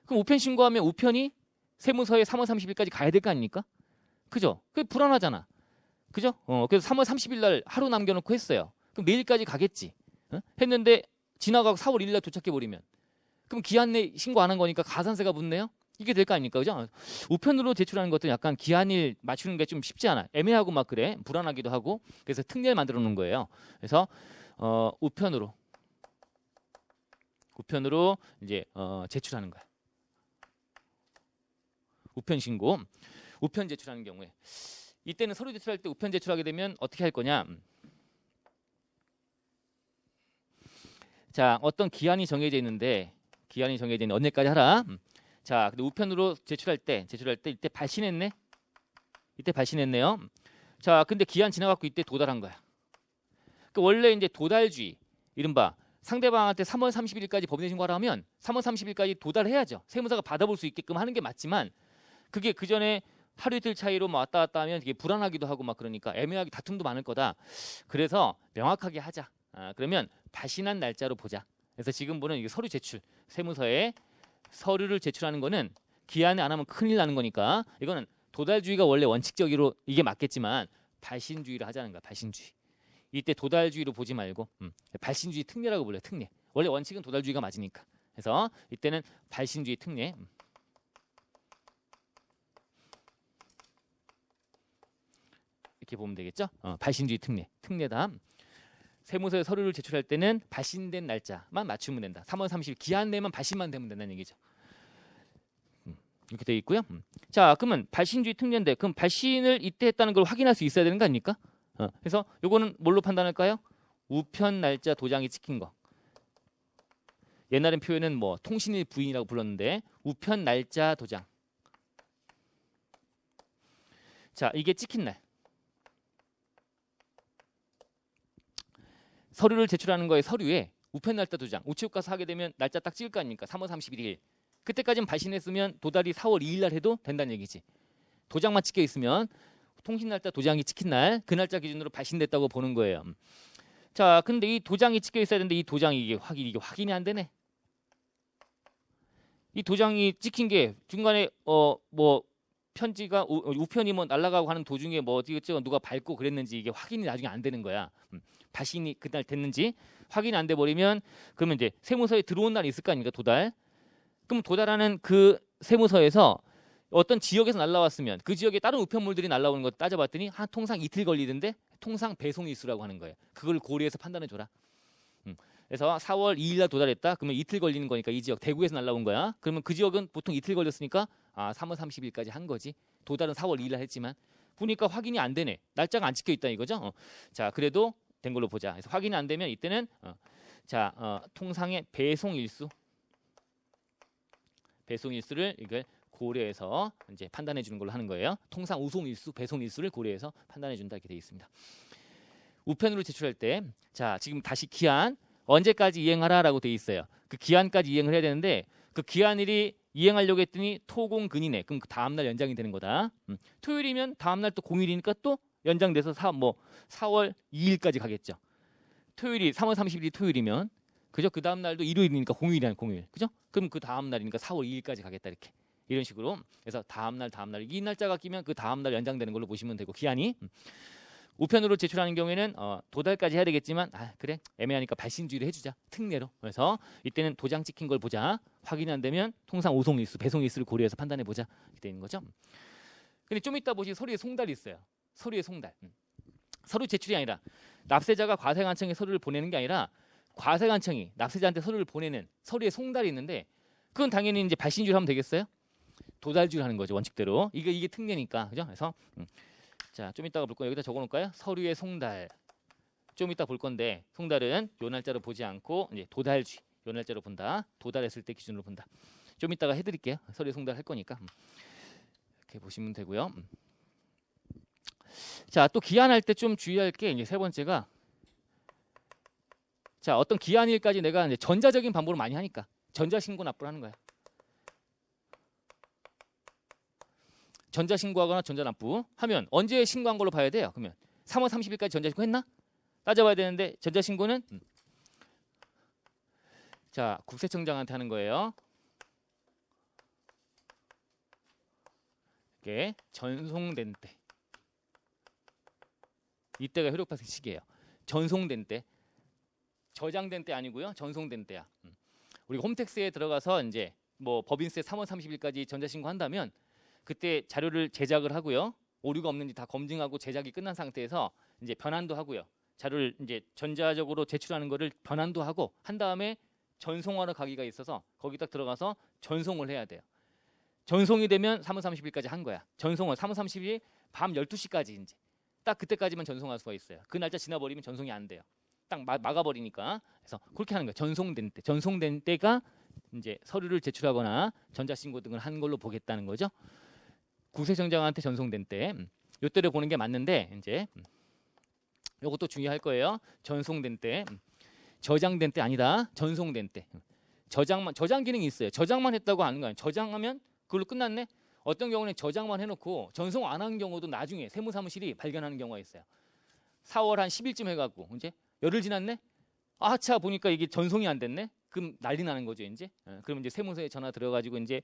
그럼 우편 신고하면 우편이 세무서에 3월 30일까지 가야 될 거 아닙니까? 그죠? 그게 불안하잖아. 그죠? 그래서 3월 30일 날 하루 남겨놓고 했어요. 그럼 내일까지 가겠지. 했는데 지나가고 4월 1일 날 도착해버리면 그럼 기한 내 신고 안 한 거니까 가산세가 붙네요. 이게 될 거 아닙니까? 그죠? 우편으로 제출하는 것도 약간 기한일 맞추는 게 좀 쉽지 않아. 애매하고 막 그래. 불안하기도 하고. 그래서 특례를 만들어 놓은 거예요. 그래서 우편으로 이제 제출하는 거야. 우편 신고. 우편 제출하는 경우에 이때는 서류 제출할 때 우편 제출하게 되면 어떻게 할 거냐? 자, 어떤 기한이 정해져 있는데 언제까지 하라? 자, 근데 우편으로 제출할 때 이때 발신했네? 이때 발신했네요. 자, 근데 기한 지나갖고 이때 도달한 거야. 그 원래 이제 도달주의, 이른바 상대방한테 3월 30일까지 법인세 신고하라 하면 3월 30일까지 도달해야죠. 세무사가 받아볼 수 있게끔 하는 게 맞지만 그게 그 전에 하루 이틀 차이로 뭐 왔다 갔다 하면 되게 불안하기도 하고 막 그러니까 애매하게 다툼도 많을 거다. 그래서 명확하게 하자. 그러면 발신한 날짜로 보자. 그래서 지금 보는 이게 서류 제출, 세무서에 서류를 제출하는 거는 기한에 안 하면 큰일 나는 거니까 이거는 도달주의가 원래 원칙적으로 이게 맞겠지만 발신주의를 하자는 거야. 발신주의. 이때 도달주의로 보지 말고 발신주의 특례라고 불러요. 특례. 원래 원칙은 도달주의가 맞으니까. 그래서 이때는 발신주의 특례. 이렇게 보면 되겠죠? 발신주의 특례다. 세무서에 서류를 제출할 때는 발신된 날짜만 맞추면 된다. 3월 30일 기한 내면 발신만 되면 된다는 얘기죠. 이렇게 되어 있고요. 자, 그러면 발신주의 특례인데 그럼 발신을 이때 했다는 걸 확인할 수 있어야 되는 거 아닙니까? 그래서 요거는 뭘로 판단할까요? 우편 날짜 도장이 찍힌 거. 옛날엔 표현은 뭐 통신일 부인이라고 불렀는데 우편 날짜 도장. 자, 이게 찍힌 날. 서류를 제출하는 거에 서류에 우편 날짜 도장, 우체국 가서 하게 되면 날짜 딱 찍을 거 아닙니까? 3월 31일. 그때까지는 발신했으면 도달이 4월 2일 날 해도 된다는 얘기지. 도장만 찍혀 있으면 통신 날짜 도장이 찍힌 날, 그 날짜 기준으로 발신됐다고 보는 거예요. 자, 근데 이 도장이 찍혀 있어야 되는데 이 도장이 이게 확인이 안 되네. 이 도장이 찍힌 게 중간에 뭐 편지가 우편이 뭐 날아가고 하는 도중에 뭐 어디겠죠 누가 밟고 그랬는지 이게 확인이 나중에 안 되는 거야. 발신이 그날 됐는지 확인이 안 돼 버리면 그러면 이제 세무서에 들어온 날이 있을 거 아닙니까? 도달. 그럼 도달하는 그 세무서에서 어떤 지역에서 날라왔으면 그 지역에 다른 우편물들이 날라오는 거 따져봤더니 한 통상 이틀 걸리던데 통상 배송 일수라고 하는 거예요. 그걸 고려해서 판단해 줘라. 그래서 4월 2일 날 도달했다. 그러면 이틀 걸리는 거니까 이 지역 대구에서 날라온 거야. 그러면 그 지역은 보통 이틀 걸렸으니까 3월 30일까지 한 거지. 도달은 4월 2일 날 했지만 보니까 확인이 안 되네. 날짜가 안 찍혀 있다 이거죠. 자, 그래도 된 걸로 보자. 그래서 확인이 안 되면 이때는 통상의 배송 일수. 배송일수를 이걸 고려해서 이제 판단해 주는 걸로 하는 거예요. 통상 우송일수, 배송일수를 고려해서 판단해 준다 이렇게 되어 있습니다. 우편으로 제출할 때, 자 지금 다시 기한 언제까지 이행하라라고 되어 있어요. 그 기한까지 이행을 해야 되는데 그 기한일이 이행하려고 했더니 토공근이네. 그럼 그 다음 날 연장이 되는 거다. 토요일이면 다음 날 또 공휴일이니까 또 연장돼서 4월 2일까지 가겠죠. 토요일이 3월 30일이 토요일이면 그죠? 그 다음 날도 일요일이니까 공휴일이란 공휴일. 그죠? 그럼 그 다음 날이니까 4월 2일까지 가겠다 이렇게. 이런 식으로. 그래서 다음 날 이 날짜가 끼면 그 다음 날 연장되는 걸로 보시면 되고 기한이 우편으로 제출하는 경우에는 도달까지 해야 되겠지만 그래 애매하니까 발신주의를 해주자 특례로. 그래서 이때는 도장 찍힌 걸 보자. 확인이 안 되면 통상 오송일수, 배송일수를 고려해서 판단해 보자 이렇게 되는 거죠. 근데 좀 이따 보시 서류에 송달이 있어요. 서류에 송달. 서류 제출이 아니라 납세자가 과세관청에 서류를 보내는 게 아니라 과세관청이 납세자한테 서류를 보내는 서류에 송달이 있는데 그건 당연히 이제 발신주의를 하면 되겠어요? 도달주의를 하는 거죠 원칙대로. 이게 특례니까 그죠? 그래서 자, 좀 이따가 볼 거예요. 여기다 적어놓을까요? 서류의 송달. 좀 이따 볼 건데 송달은 요 날짜로 보지 않고 이제 도달주의 요 날짜로 본다. 도달했을 때 기준으로 본다. 좀 이따가 해드릴게요. 서류의 송달 할 거니까 이렇게 보시면 되고요. 자, 또 기한할 때 좀 주의할 게 이제 세 번째가 자 어떤 기한일까지 내가 이제 전자적인 방법을 많이 하니까 전자신고 납부를 하는 거야. 전자신고하거나 전자납부 하면 언제 신고한 걸로 봐야 돼요? 그러면 3월 30일까지 전자신고 했나? 따져봐야 되는데 전자신고는 자 국세청장한테 하는 거예요. 이게 전송된 때 이때가 효력발생 시기예요. 전송된 때 저장된 때 아니고요. 전송된 때야. 우리가 홈택스에 들어가서 이제 뭐 법인세 3월 30일까지 전자신고 한다면 그때 자료를 제작을 하고요. 오류가 없는지 다 검증하고 제작이 끝난 상태에서 이제 변환도 하고요. 자료를 이제 전자적으로 제출하는 거를 변환도 하고 한 다음에 전송하러 가기가 있어서 거기 딱 들어가서 전송을 해야 돼요. 전송이 되면 3월 30일까지 한 거야. 전송을 3월 30일 밤 12시까지 이제 딱 그때까지만 전송할 수가 있어요. 그 날짜 지나버리면 전송이 안 돼요. 딱 막아버리니까. 그래서 그렇게 하는 거예요. 전송된 때가 이제 서류를 제출하거나 전자신고 등을 한 걸로 보겠다는 거죠. 국세청장한테 전송된 때, 요때를 보는 게 맞는데 이제 요것도 중요할 거예요. 전송된 때, 저장된 때 아니다. 전송된 때. 저장 기능이 있어요. 저장만 했다고 하는 거 아니에요. 저장하면 그걸로 끝났네. 어떤 경우는 저장만 해놓고 전송 안 한 경우도 나중에 세무사무실이 발견하는 경우가 있어요. 4월 한 10일쯤 해갖고 이제 열흘 지났네. 아차 보니까 이게 전송이 안 됐네. 그럼 난리 나는 거죠 이제. 그럼 이제 세무서에 전화 들어가지고 이제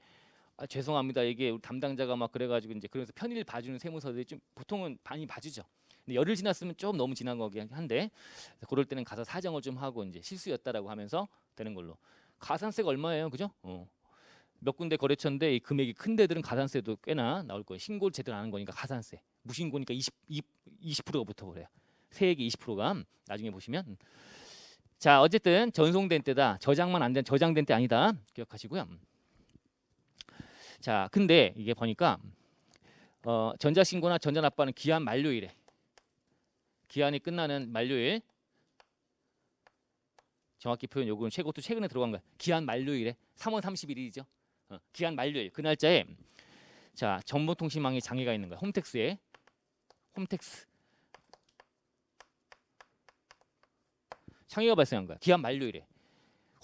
죄송합니다. 이게 우리 담당자가 막 그래가지고 이제 그래서 편의를 봐주는 세무서들이 좀 보통은 많이 봐주죠. 근데 열흘 지났으면 좀 너무 지난 거긴 한데 그럴 때는 가서 사정을 좀 하고 이제 실수였다라고 하면서 되는 걸로. 가산세가 얼마예요, 그죠? 몇 군데 거래처인데 이 금액이 큰 데들은 가산세도 꽤나 나올 거예요. 신고를 제대로 안 한 거니까 가산세. 무신고니까 20%가 붙어버려요. 세액이 20%가 나중에 보시면. 자 어쨌든 전송된 때다. 저장만 안 된 저장된 때 아니다. 기억하시고요. 자, 근데 이게 보니까 전자신고나 전자납부하는 기한 만료일에 기한이 끝나는 만료일 정확히 표현 요구는 최고도 최근에 들어간 거야. 기한 만료일에 3월 31일이죠. 기한 만료일 그 날짜에 자 정보통신망에 장애가 있는 거야. 홈택스 장애가 발생한 거야. 기한 만료일에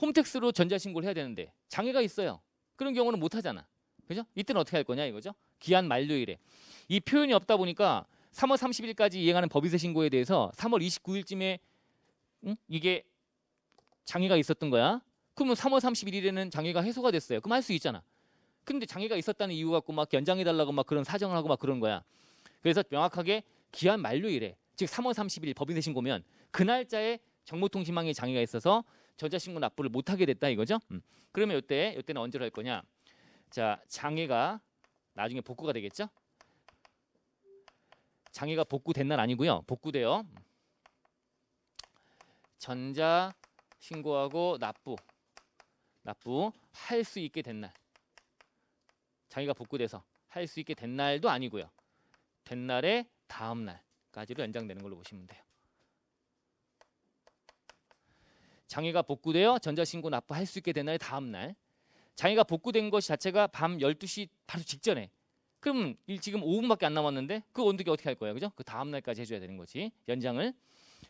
홈택스로 전자신고를 해야 되는데 장애가 있어요. 그런 경우는 못 하잖아. 그죠? 이때는 어떻게 할 거냐 이거죠. 기한 만료일에 이 표현이 없다 보니까 3월 30일까지 이행하는 법인세 신고에 대해서 3월 29일쯤에 이게 장애가 있었던 거야. 그러면 3월 31일에는 장애가 해소가 됐어요. 그럼 할 수 있잖아. 근데 장애가 있었다는 이유 갖고 막 연장해달라고 막 그런 사정을 하고 막 그런 거야. 그래서 명확하게 기한 만료일에 즉 3월 30일 법인세 신고면 그 날짜에 정보통신망에 장애가 있어서 전자신고 납부를 못하게 됐다 이거죠. 그러면 이때는 언제로 할 거냐. 자 장애가 나중에 복구가 되겠죠. 장애가 복구된 날 아니고요. 복구돼요. 전자 신고하고 납부 할 수 있게 된 날. 장애가 복구돼서 할 수 있게 된 날도 아니고요. 된 날의 다음 날까지로 연장되는 걸로 보시면 돼요. 장애가 복구되어 전자신고 납부할 수 있게 된 날의 다음 날. 장애가 복구된 것이 자체가 밤 12시 바로 직전에. 그럼 지금 5분밖에 안 남았는데 그 온도계 어떻게 할 거예요? 그죠? 그 다음 날까지 해줘야 되는 거지. 연장을.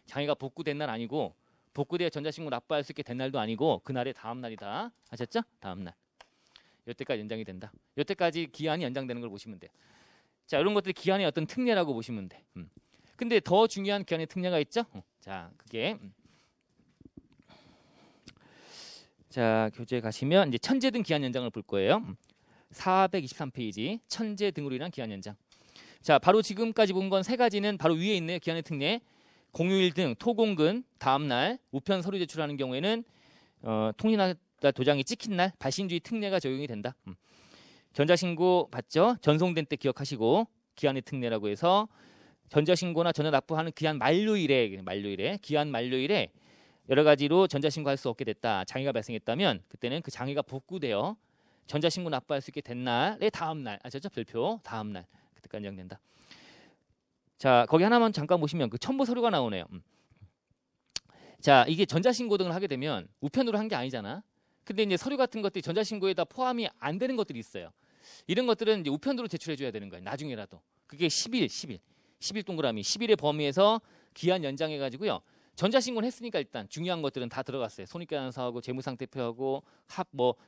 장애가 복구된 날 아니고 복구되어 전자신고 납부할 수 있게 된 날도 아니고 그날의 다음 날이다. 아셨죠? 다음 날. 이때까지 연장이 된다. 이때까지 기한이 연장되는 걸 보시면 돼요. 자, 이런 것들이 기한의 어떤 특례라고 보시면 돼. 근데 더 중요한 기한의 특례가 있죠? 자, 그게 자, 교재 가시면 이제 천재 등 기한 연장을 볼 거예요. 423페이지 천재 등으로 인한 기한 연장. 자, 바로 지금까지 본 건 세 가지는 바로 위에 있네요. 기한의 특례. 공휴일 등 토공근 다음 날 우편 서류 제출하는 경우에는 통신사 도장이 찍힌 날 발신주의 특례가 적용이 된다. 전자신고 받죠? 전송된 때 기억하시고 기한의 특례라고 해서 전자신고나 전자 납부하는 기한 만료일에 기한 만료일에 여러 가지로 전자신고할 수 없게 됐다. 장애가 발생했다면 그때는 그 장애가 복구되어 전자신고 납부할 수 있게 된 날의 다음 날. 아셨죠? 별표 다음 날. 그때까지 연장된다. 자, 거기 하나만 잠깐 보시면 그 첨부 서류가 나오네요. 자, 이게 전자신고 등을 하게 되면 우편으로 한 게 아니잖아. 근데 이제 서류 같은 것들이 전자신고에다 포함이 안 되는 것들이 있어요. 이런 것들은 이제 우편으로 제출해줘야 되는 거예요. 나중에라도. 그게 10일 동그라미 10일의 범위에서 기한 연장해가지고요. 전자신고는 했으니까 일단 중요한 것들은 다 들어갔어요. 손익계산서하고 재무상태표하고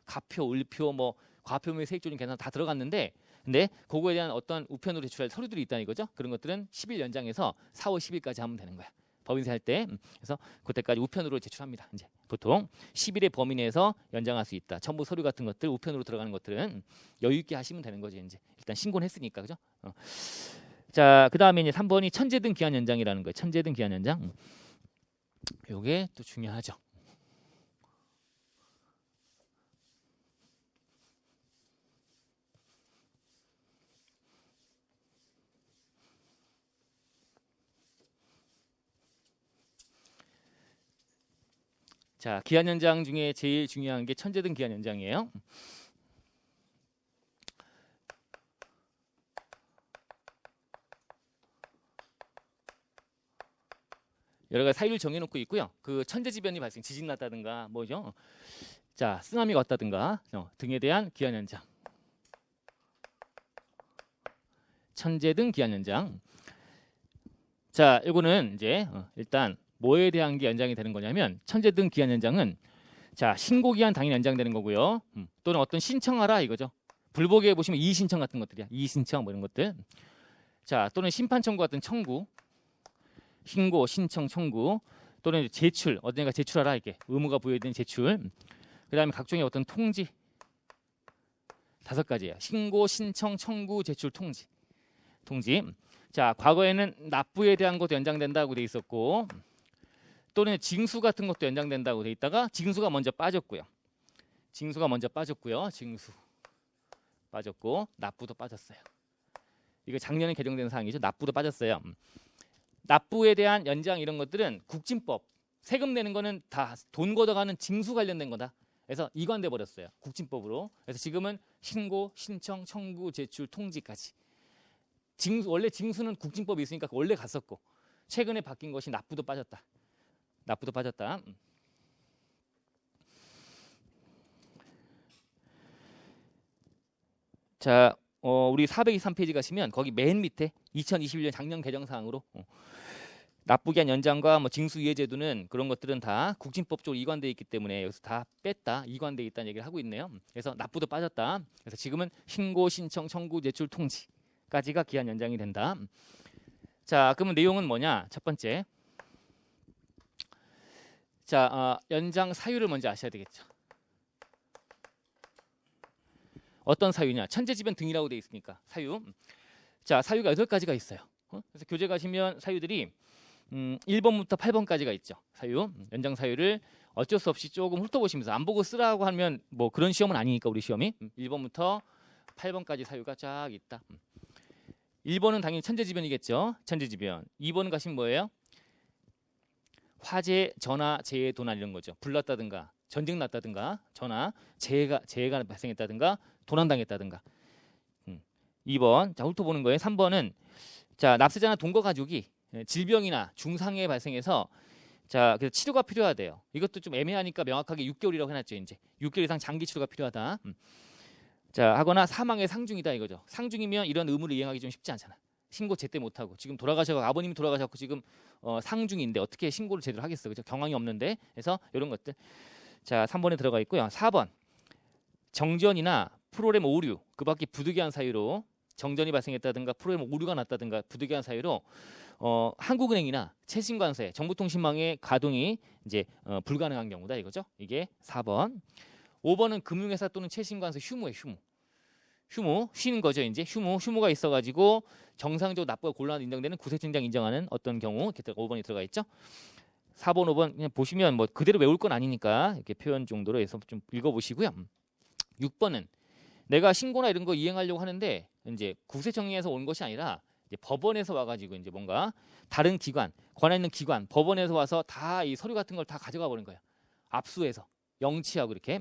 가표, 을표, 과표물 세액조림 계산 다 들어갔는데, 근데 그거에 대한 어떤 우편으로 제출할 서류들이 있다는 거죠. 그런 것들은 10일 연장해서 4월 10일까지 하면 되는 거야. 법인세 할 때. 그래서 그때까지 우편으로 제출합니다. 이제 보통 10일의 범위 내에서 연장할 수 있다. 첨부 서류 같은 것들 우편으로 들어가는 것들은 여유 있게 하시면 되는 거죠. 이제 일단 신고는 했으니까, 그죠? 자, 그다음에 이제 3번이 천재 등 기한 연장이라는 거예요. 천재 등 기한 연장. 요게 또 중요하죠. 자, 기한 연장 중에 제일 중요한 게 천재 등 기한 연장이에요. 여러 가지 사유를 정해놓고 있고요. 그 천재지변이 발생, 지진 났다든가 뭐죠? 자, 쓰나미가 왔다든가 등에 대한 기한 연장. 천재 등 기한 연장. 자, 이거는 이제 일단 뭐에 대한 게 연장이 되는 거냐면 천재 등 기한 연장은 자, 신고 기한 당일 연장되는 거고요. 또는 어떤 신청하라 이거죠. 불복에 보시면 이의 신청 같은 것들이야. 이의 신청 뭐 이런 것들. 자, 또는 심판 청구 같은 청구. 신고, 신청, 청구 또는 제출, 어딘가 제출하라 이게 의무가 부여된 제출. 그다음에 각종의 어떤 통지 5가지예요. 신고, 신청, 청구, 제출, 통지. 자, 과거에는 납부에 대한 것도 연장된다고 돼 있었고 또는 징수 같은 것도 연장된다고 돼 있다가 징수가 먼저 빠졌고요. 징수 빠졌고 납부도 빠졌어요. 이거 작년에 개정된 사항이죠. 납부도 빠졌어요. 납부에 대한 연장 이런 것들은 국진법, 세금 내는 거는 다 돈 걷어가는 징수 관련된 거다. 그래서 이관돼 버렸어요. 국진법으로. 그래서 지금은 신고, 신청, 청구, 제출, 통지까지. 원래 징수는 국진법이 있으니까 원래 갔었고 최근에 바뀐 것이 납부도 빠졌다. 자, 우리 423페이지 가시면 거기 맨 밑에 2021년 작년 개정 사항으로 납부기한 연장과 징수이해 제도는 그런 것들은 다 국진법적으로 이관돼 있기 때문에 여기서 다 뺐다, 이관돼 있다는 얘기를 하고 있네요. 그래서 납부도 빠졌다. 그래서 지금은 신고, 신청, 청구, 제출, 통지까지가 기한 연장이 된다. 자, 그러면 내용은 뭐냐? 첫 번째, 자, 연장 사유를 먼저 아셔야 되겠죠. 어떤 사유냐? 천재지변 등이라고 돼 있으니까 사유. 자, 사유가 8가지가 있어요. 그래서 교재 가시면 사유들이 1번부터 8번까지가 있죠. 사유, 연장 사유를 어쩔 수 없이 조금 훑어보시면서 안 보고 쓰라고 하면 뭐 그런 시험은 아니니까 우리 시험이 1번부터 8번까지 사유가 쫙 있다. 1번은 당연히 천재지변이겠죠. 천재지변. 2번 가시면 뭐예요? 화재, 전화, 재해, 도난 이런 거죠. 불 났다든가 전쟁 났다든가 전화, 재해가 발생했다든가 도난당했다든가. 2번 자 훑어보는 거예요. 3번은 자 납세자나 동거 가족이 질병이나 중상해 발생해서 자, 그래서 치료가 필요하대요. 이것도 좀 애매하니까 명확하게 6개월이라고 해놨죠. 이제 6개월 이상 장기 치료가 필요하다. 자, 하거나 사망의 상중이다 이거죠. 상중이면 이런 의무를 이행하기 좀 쉽지 않잖아. 신고 제때 못하고 지금 돌아가셔서 아버님이 돌아가셨고 지금 상중인데 어떻게 신고를 제대로 하겠어, 그죠? 경황이 없는데. 그래서 이런 것들. 자, 3번에 들어가 있고요. 4번 정전이나 프로그램 오류, 그밖에 부득이한 사유로 정전이 발생했다든가 프로그램 오류가 났다든가 부득이한 사유로 한국은행이나 최신관세, 정보통신망의 가동이 이제 불가능한 경우다 이거죠. 이게 4번. 5번은 금융회사 또는 최신관세 휴무에 휴무 쉬는 거죠. 이제 휴무가 있어가지고 정상적으로 납부가 곤란한 인정되는 구세증장 인정하는 어떤 경우 이렇게 5번이 들어가 있죠. 4번, 5번 그냥 보시면 뭐 그대로 외울 건 아니니까 이렇게 표현 정도로 해서 좀 읽어보시고요. 6번은 내가 신고나 이런 거 이행하려고 하는데 이제 구세청에서 온 것이 아니라 이제 법원에서 와가지고 이제 뭔가 다른 기관, 권한 있는 기관, 법원에서 와서 다 이 서류 같은 걸 다 가져가 버린 거야. 압수해서 영치하고 이렇게.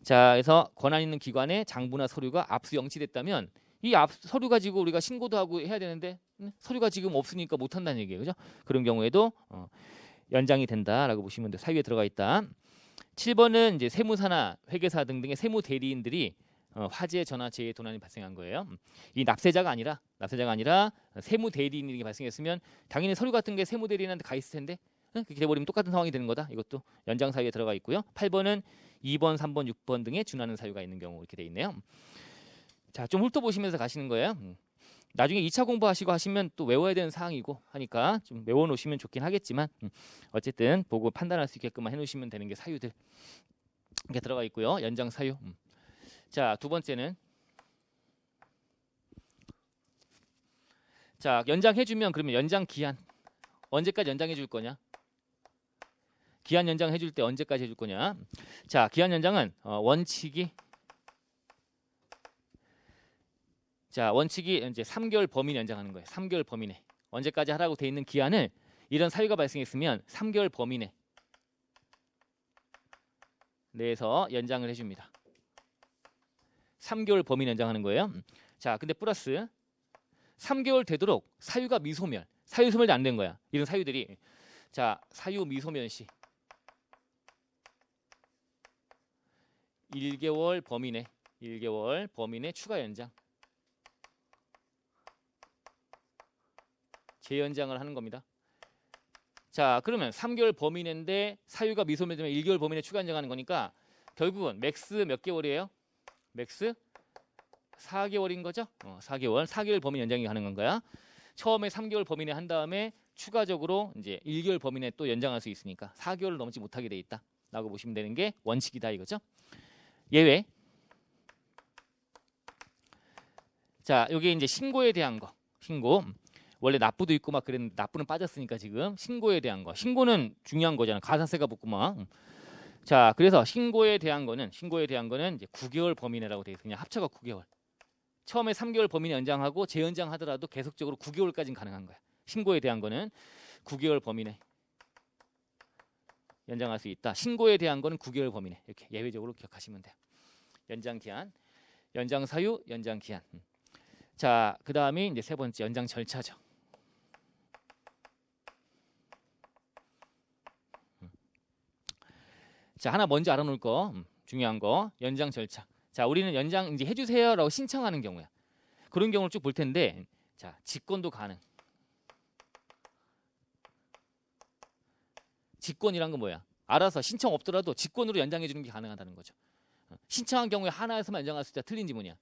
자, 그래서 권한 있는 기관의 장부나 서류가 압수 영치됐다면 이 서류 가지고 우리가 신고도 하고 해야 되는데 서류가 지금 없으니까 못 한다는 얘기예요, 그죠? 그런 경우에도 연장이 된다라고 보시면 돼. 사유에 들어가 있다. 7번은 이제 세무사나 회계사 등등의 세무 대리인들이 화재, 전화, 재해, 도난이 발생한 거예요. 이 납세자가 아니라 세무 대리인이 발생했으면 당연히 서류 같은 게 세무 대리인한테 가 있을 텐데 그렇게 돼버리면 똑같은 상황이 되는 거다. 이것도 연장 사유에 들어가 있고요. 8번은 2번, 3번, 6번 등에 준하는 사유가 있는 경우 이렇게 돼 있네요. 자, 좀 훑어보시면서 가시는 거예요. 나중에 2차 공부하시고 하시면 또 외워야 되는 사항이고 하니까 좀 외워놓으시면 좋긴 하겠지만 어쨌든 보고 판단할 수 있게끔만 해놓으시면 되는 게 사유들 이렇게 들어가 있고요. 연장 사유. 자, 두 번째는 자, 연장해주면 그러면 연장 기한 언제까지 연장해 줄 거냐? 기한 연장 해줄 때 언제까지 해줄 거냐? 자, 기한 연장은 원칙이 이제 3개월 범위 연장하는 거예요. 3개월 범위 내 언제까지 하라고 돼 있는 기한을 이런 사유가 발생했으면 3개월 범위 내에서 연장을 해줍니다. 3개월 범위 연장하는 거예요. 자, 근데 플러스 3개월 되도록 사유가 미소멸, 사유 소멸이 안 된 거야. 이런 사유들이 자, 사유 미소멸 시 1개월 범위 내 추가 연장, 재연장을 하는 겁니다. 자, 그러면 3개월 범위 내인데 사유가 미소멸되면 1개월 범위 내 추가 연장하는 거니까 결국은 맥스 몇 개월이에요? 맥스 4개월인 거죠? 4개월 범위 연장이 가능한 거야. 처음에 3개월 범위 내 한 다음에 추가적으로 이제 1개월 범위 내 또 연장할 수 있으니까 4개월을 넘지 못하게 돼 있다라고 보시면 되는 게 원칙이다 이거죠. 예외. 자, 여기 이제 신고에 대한 거. 신고. 원래 납부도 있고 막 그랬는데 납부는 빠졌으니까 지금 신고에 대한 거. 신고는 중요한 거잖아. 가산세가 붙고 막. 자, 그래서 신고에 대한 거는 이제 9개월 범위 내라고 돼 있어. 그냥 합쳐가 9개월. 처음에 3개월 범위 연장하고 재연장 하더라도 계속적으로 9개월까지는 가능한 거야. 신고에 대한 거는 9개월 범위 내 연장할 수 있다. 신고에 대한 거는 9개월 범위 내 이렇게 예외적으로 기억하시면 돼요. 연장 기한, 연장 사유, 연장 기한. 자, 그 다음에 이제 세 번째 연장 절차죠. 자, 하나 먼저 알아놓을 거 중요한 거 연장 절차. 자, 우리는 연장 이제 해주세요라고 신청하는 경우야. 그런 경우를 쭉 볼 텐데, 자, 직권도 가능. 직권이란 건 뭐야? 알아서 신청 없더라도 직권으로 연장해 주는 게 가능하다는 거죠. 신청한 경우에 하나에서만 연장할 수 있다. 틀린 지문이야.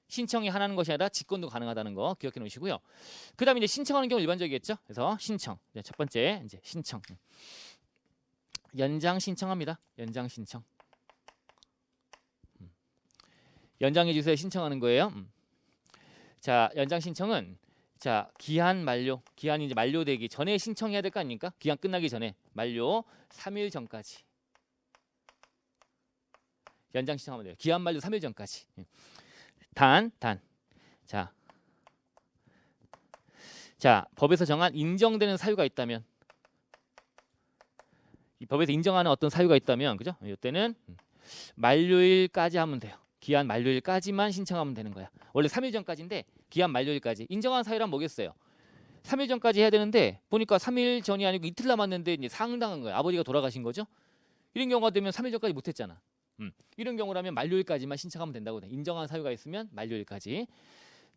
신청이 하나는 것이 아니라 직권도 가능하다는 거 기억해 놓으시고요. 그다음에 이제 신청하는 경우 일반적이겠죠. 그래서 신청. 첫 번째 이제 신청. 연장 신청합니다. 연장 신청. 연장해 주세요. 신청하는 거예요. 자, 연장 신청은 자, 기한 만료. 기한이 이제 만료되기 전에 신청해야 될 거 아닙니까? 기한 끝나기 전에 만료 3일 전까지. 연장 신청하면 돼요. 기한 만료 3일 전까지. 단. 자, 법에서 정한 인정되는 사유가 있다면, 이 법에서 인정하는 어떤 사유가 있다면, 그죠? 이때는 만료일까지 하면 돼요. 기한 만료일까지만 신청하면 되는 거야. 원래 3일 전까지인데 기한 만료일까지. 인정한 사유란 뭐겠어요? 3일 전까지 해야 되는데 보니까 3일 전이 아니고 이틀 남았는데 이제 사응당한 거예요. 아버지가 돌아가신 거죠. 이런 경우가 되면 3일 전까지 못했잖아. 이런 경우라면 만료일까지만 신청하면 된다고 돼. 인정한 사유가 있으면 만료일까지.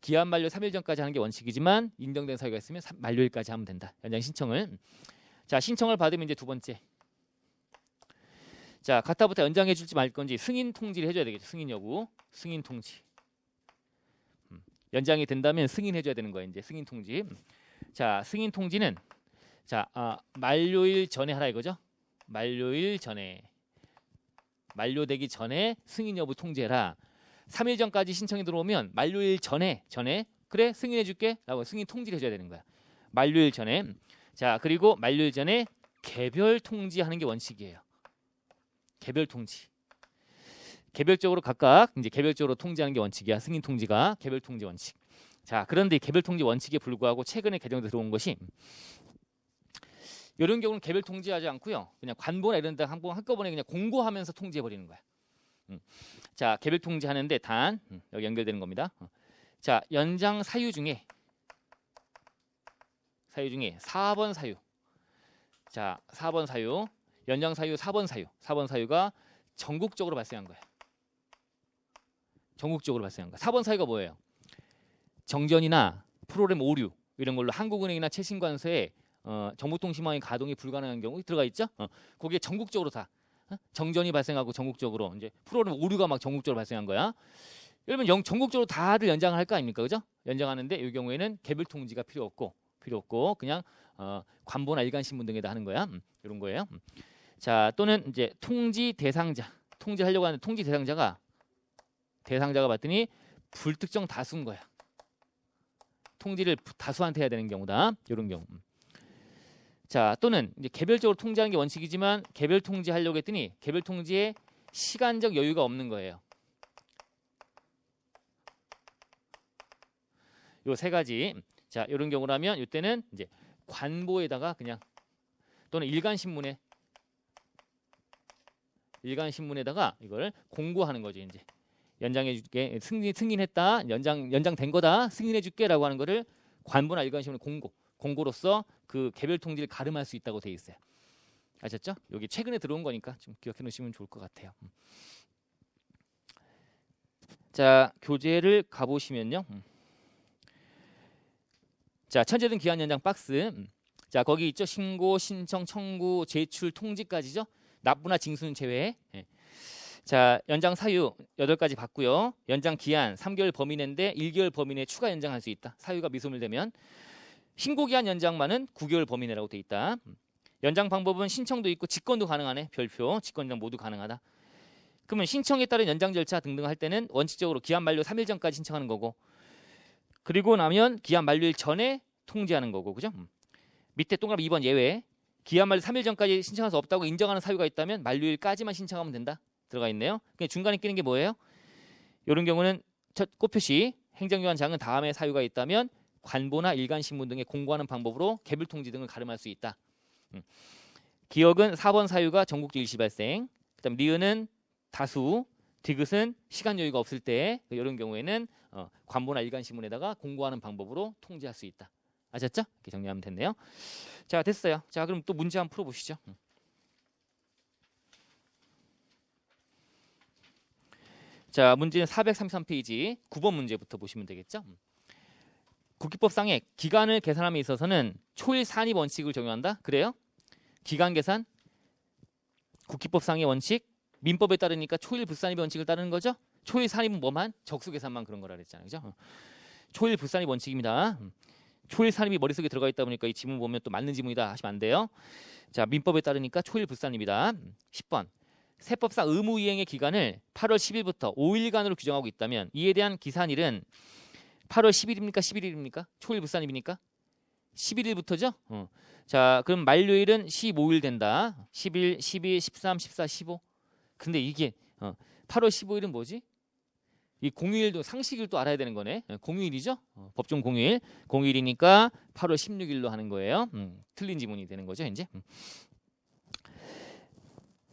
기한 만료 3일 전까지 하는 게 원칙이지만 인정된 사유가 있으면 만료일까지 하면 된다. 연장 신청을. 자, 신청을 받으면 이제 두 번째. 자, 가타부터 연장해 줄지 말 건지 승인 통지를 해줘야 되겠죠. 승인 여부. 승인 통지. 연장이 된다면 승인해 줘야 되는 거예요. 이제 승인 통지. 자, 승인 통지는 자, 만료일 전에 하라 이거죠. 만료일 전에. 만료되기 전에 승인 여부 통지해라. 3일 전까지 신청이 들어오면 만료일 전에 그래 승인해 줄게 라고 승인 통지를 해줘야 되는 거야. 만료일 전에. 자, 그리고 만료일 전에 개별 통지하는 게 원칙이에요. 개별 통지. 개별적으로 각각 이제 개별적으로 통지하는 게 원칙이야. 승인 통지가 개별 통지 원칙. 자, 그런데 개별 통지 원칙에 불구하고 최근에 개정돼 들어온 것이 이런 경우는 개별 통지하지 않고요. 그냥 관보나 이런 데 한꺼번에 그냥 공고하면서 통지해 버리는 거야. 자, 개별 통지하는데 단 여기 연결되는 겁니다. 자, 연장 사유 중에 4번 사유. 자, 4번 사유. 연장 사유 4번 사유. 4번 사유가 전국적으로 발생한 거야. 전국적으로 발생한 거야. 4번 사유가 뭐예요? 정전이나 프로그램 오류 이런 걸로 한국은행이나 최신관서에 정보통신망의 가동이 불가능한 경우 들어가 있죠. 거기에 전국적으로 다 정전이 발생하고 전국적으로 이제 프로그램 오류가 막 전국적으로 발생한 거야. 여러분 전국적으로 다들 연장을 할 거 아닙니까, 그죠? 연장하는데 이 경우에는 개별 통지가 필요 없고 그냥 관보나 일간신문 등에다 하는 거야. 이런 거예요. 자, 또는 이제 통지 대상자 통지하려고 하는 통지 대상자가 봤더니 불특정 다수인 거야. 통지를 다수한테 해야 되는 경우다. 이런 경우. 자, 또는 이제 개별적으로 통지하는 게 원칙이지만 개별 통지하려고 했더니 개별 통지에 시간적 여유가 없는 거예요. 요 세 가지. 자, 이런 경우라면 이때는 이제 관보에다가 그냥 또는 일간신문에다가 이걸 공고하는 거죠. 이제 연장해 줄게. 승인했다. 연장된 거다. 승인해 줄게라고 하는 거를 관보나 일간신문에 공고로서 그 개별 통지를 가름할 수 있다고 돼 있어요. 아셨죠? 여기 최근에 들어온 거니까 좀 기억해 놓으시면 좋을 것 같아요. 자, 교재를 가보시면요. 자, 천재등 기한 연장 박스. 자, 거기 있죠. 신고, 신청, 청구, 제출, 통지까지죠. 납부나 징수는 제외. 자, 연장 사유 8가지 봤고요. 연장 기한 3개월 범위 내인데 1개월 범위 내에 추가 연장할 수 있다. 사유가 미소멸되면. 신고 기한 연장만은 9개월 범위 내라고 돼 있다. 연장 방법은 신청도 있고 직권도 가능하네. 별표, 직권 연장 모두 가능하다. 그러면 신청에 따른 연장 절차 등등 할 때는 원칙적으로 기한 만료 3일 전까지 신청하는 거고, 그리고 나면 기한 만료일 전에 통지하는 거고, 그죠? 밑에 동그라미 2번 예외. 기한 만료 3일 전까지 신청할 수 없다고 인정하는 사유가 있다면 만료일까지만 신청하면 된다. 들어가 있네요. 그냥 중간에 끼는 게 뭐예요? 이런 경우는 첫 꽃표시 행정기관장은 다음에 사유가 있다면 관보나 일간신문 등에 공고하는 방법으로 개별 통지 등을 가름할 수 있다. 기억은 4번 사유가 전국적 일시 발생. 그다음 리은은 다수, 디귿은 시간 여유가 없을 때 이런 경우에는 관보나 일간신문에다가 공고하는 방법으로 통지할 수 있다. 아셨죠? 이렇게 정리하면 됐네요. 자, 됐어요. 자, 그럼 또 문제 한번 풀어보시죠. 자, 문제는 433페이지 9번 문제부터 보시면 되겠죠. 국기법상의 기간을 계산함에 있어서는 초일 산입 원칙을 적용한다. 그래요? 기간 계산 국기법상의 원칙, 민법에 따르니까 초일 불산입 원칙을 따르는 거죠. 초일 산입은 뭐만? 적수 계산만 그런 거라 그랬잖아요. 그죠? 초일 불산입 원칙입니다. 초일 산입이 머릿속에 들어가 있다 보니까 이 지문 보면 또 맞는 지문이다 하시면 안 돼요. 자, 민법에 따르니까 초일 불산입니다. 10번. 세법상 의무 이행의 기간을 8월 10일부터 5일간으로 규정하고 있다면 이에 대한 기산일은 8월 10일입니까? 11일입니까? 초일 불산입니까? 11일부터죠? 자, 그럼 만료일은 15일 된다. 10일, 12, 13, 14, 15. 근데 이게 8월 15일은 뭐지? 이 공휴일도 상식일도 알아야 되는 거네. 공휴일이죠? 법정 공휴일. 공휴일이니까 8월 16일로 하는 거예요. 틀린 지문이 되는 거죠, 이제.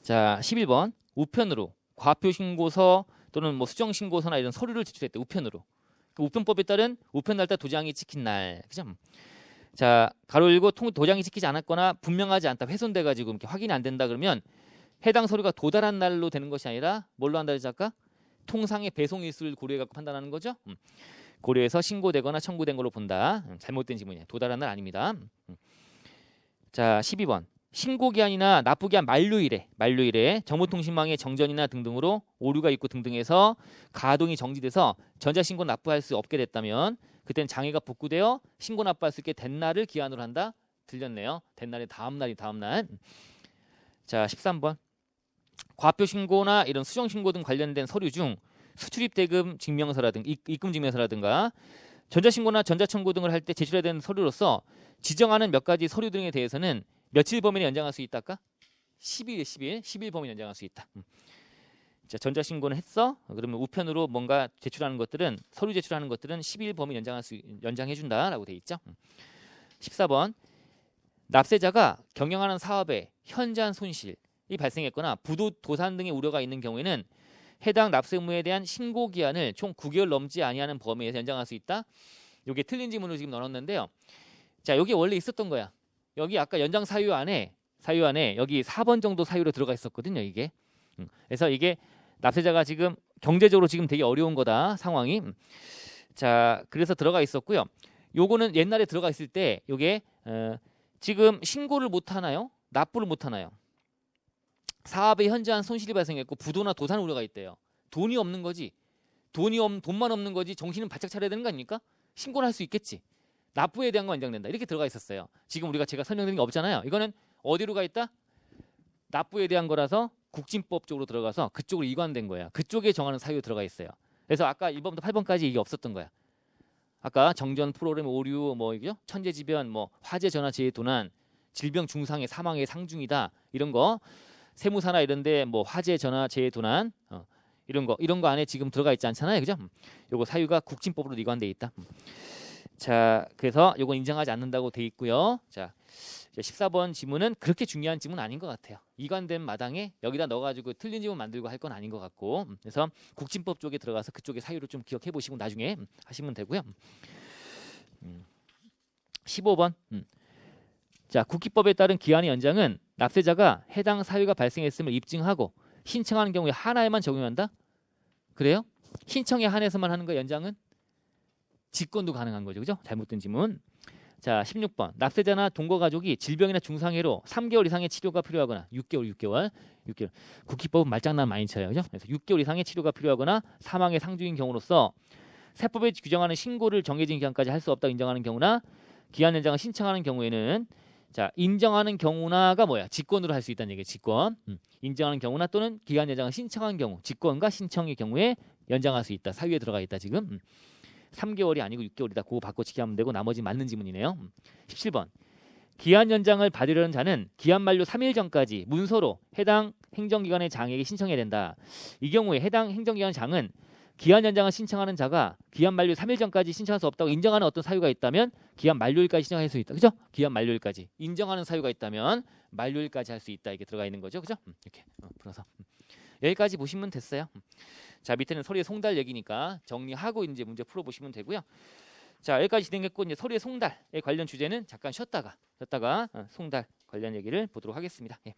자, 11번. 우편으로 과표 신고서 또는 뭐 수정 신고서나 이런 서류를 제출했대. 우편으로. 그 우편법에 따른 우편 날짜 도장이 찍힌 날. 그죠? 자, 가로 열고 도장이 찍히지 않았거나 분명하지 않다. 훼손돼 가지고 이렇게 확인이 안 된다 그러면 해당 서류가 도달한 날로 되는 것이 아니라 뭘로 한다 그랬지 아까? 통상의 배송 일수를 고려해 갖고 판단하는 거죠. 고려해서 신고되거나 청구된 걸로 본다. 잘못된 지문이에요. 도달한 날 아닙니다. 자, 12번. 신고기한이나 납부기한 만료일에 정보통신망의 정전이나 등등으로 오류가 있고 등등해서 가동이 정지돼서 전자신고 납부할 수 없게 됐다면 그때는 장애가 복구되어 신고 납부할 수 있게 된 날을 기한으로 한다. 들렸네요. 된 날의 다음 날이 다음 날. 자, 13번. 과표 신고나 이런 수정 신고 등 관련된 서류 중 수출입 대금 증명서라든가 입금 증명서라든가 전자신고나 전자청구 등을 할 때 제출해야 되는 서류로서 지정하는 몇 가지 서류 등에 대해서는 며칠 범위 내에 연장할 수 있다 아까? 10일 범위 연장할 수 있다. 자, 전자신고는 했어? 그러면 우편으로 뭔가 제출하는 것들은 서류 제출하는 것들은 10일 범위 연장해 준다라고 돼 있죠. 14번. 납세자가 경영하는 사업에 현저한 손실이 발생했거나 부도 도산 등의 우려가 있는 경우에는 해당 납세 의무에 대한 신고 기한을 총 9개월 넘지 아니하는 범위에서 연장할 수 있다. 이게 틀린 지문으로 지금 넣어놨는데요. 자, 여기 원래 있었던 거야. 여기 아까 연장 사유 안에 여기 4번 정도 사유로 들어가 있었거든요. 이게. 그래서 이게 납세자가 지금 경제적으로 지금 되게 어려운 거다 상황이. 자, 그래서 들어가 있었고요. 요거는 옛날에 들어가 있을 때 요게 지금 신고를 못 하나요? 납부를 못 하나요? 사업에 현저한 손실이 발생했고 부도나 도산 우려가 있대요. 돈이 없는 거지. 돈만 없는 거지. 정신은 바짝 차려야 되는 거 아닙니까? 신고를 할 수 있겠지. 납부에 대한 건 연장된다. 이렇게 들어가 있었어요. 지금 제가 설명드린 게 없잖아요. 이거는 어디로 가 있다? 납부에 대한 거라서 국진법 쪽으로 들어가서 그쪽으로 이관된 거야. 그쪽에 정하는 사유 들어가 있어요. 그래서 아까 1번부터 8번까지 이게 없었던 거야. 아까 정전, 프로그램 오류, 이게요? 천재지변, 화재, 전화, 재해, 도난, 질병 중상해, 사망해, 상중이다 이런 거, 세무사나 이런데 화재, 전화, 재해, 도난 이런 거 안에 지금 들어가 있지 않잖아요, 그죠? 요거 사유가 국진법으로 이관돼 있다. 자, 그래서 요건 인정하지 않는다고 돼 있고요. 자, 14번 지문은 그렇게 중요한 지문 아닌 것 같아요. 이관된 마당에 여기다 넣어가지고 틀린 지문 만들고 할 건 아닌 것 같고, 그래서 국진법 쪽에 들어가서 그쪽의 사유를 좀 기억해 보시고 나중에 하시면 되고요. 15번. 자, 국기법에 따른 기한의 연장은 납세자가 해당 사유가 발생했음을 입증하고 신청하는 경우에 하나에만 적용한다. 그래요? 신청에 한해서만 하는 거 연장은 직권도 가능한 거죠. 그죠? 잘못된 지문. 자, 16번. 납세자나 동거 가족이 질병이나 중상해로 3개월 이상의 치료가 필요하거나 6개월. 국기법은 말장난 많이 쳐요. 그죠? 그래서 6개월 이상의 치료가 필요하거나 사망의 상주인 경우로서 세법에 규정하는 신고를 정해진 기간까지 할 수 없다고 인정하는 경우나 기한 연장을 신청하는 경우에는 자, 인정하는 경우나가 뭐야? 직권으로 할 수 있다는 얘기예요. 직권. 인정하는 경우나 또는 기한 연장을 신청한 경우, 직권과 신청의 경우에 연장할 수 있다. 사유에 들어가 있다 지금. 3개월이 아니고 6개월이다. 그거 바꿔치기 하면 되고 나머지 맞는 지문이네요. 17번. 기한 연장을 받으려는 자는 기한 만료 3일 전까지 문서로 해당 행정기관의 장에게 신청해야 된다. 이 경우에 해당 행정기관 장은 기한 연장을 신청하는 자가 기한 만료 3일 전까지 신청할 수 없다고 인정하는 어떤 사유가 있다면 기한 만료일까지 신청할 수 있다. 그죠? 기한 만료일까지. 인정하는 사유가 있다면 만료일까지 할 수 있다. 이게 들어가 있는 거죠. 그죠? 이렇게 풀어서. 여기까지 보시면 됐어요. 자, 밑에는 서류의 송달 얘기니까 정리하고 이제 문제 풀어보시면 되고요. 자, 여기까지 진행했고 이제 서류의 송달에 관련 주제는 잠깐 쉬었다가 송달 관련 얘기를 보도록 하겠습니다. 예.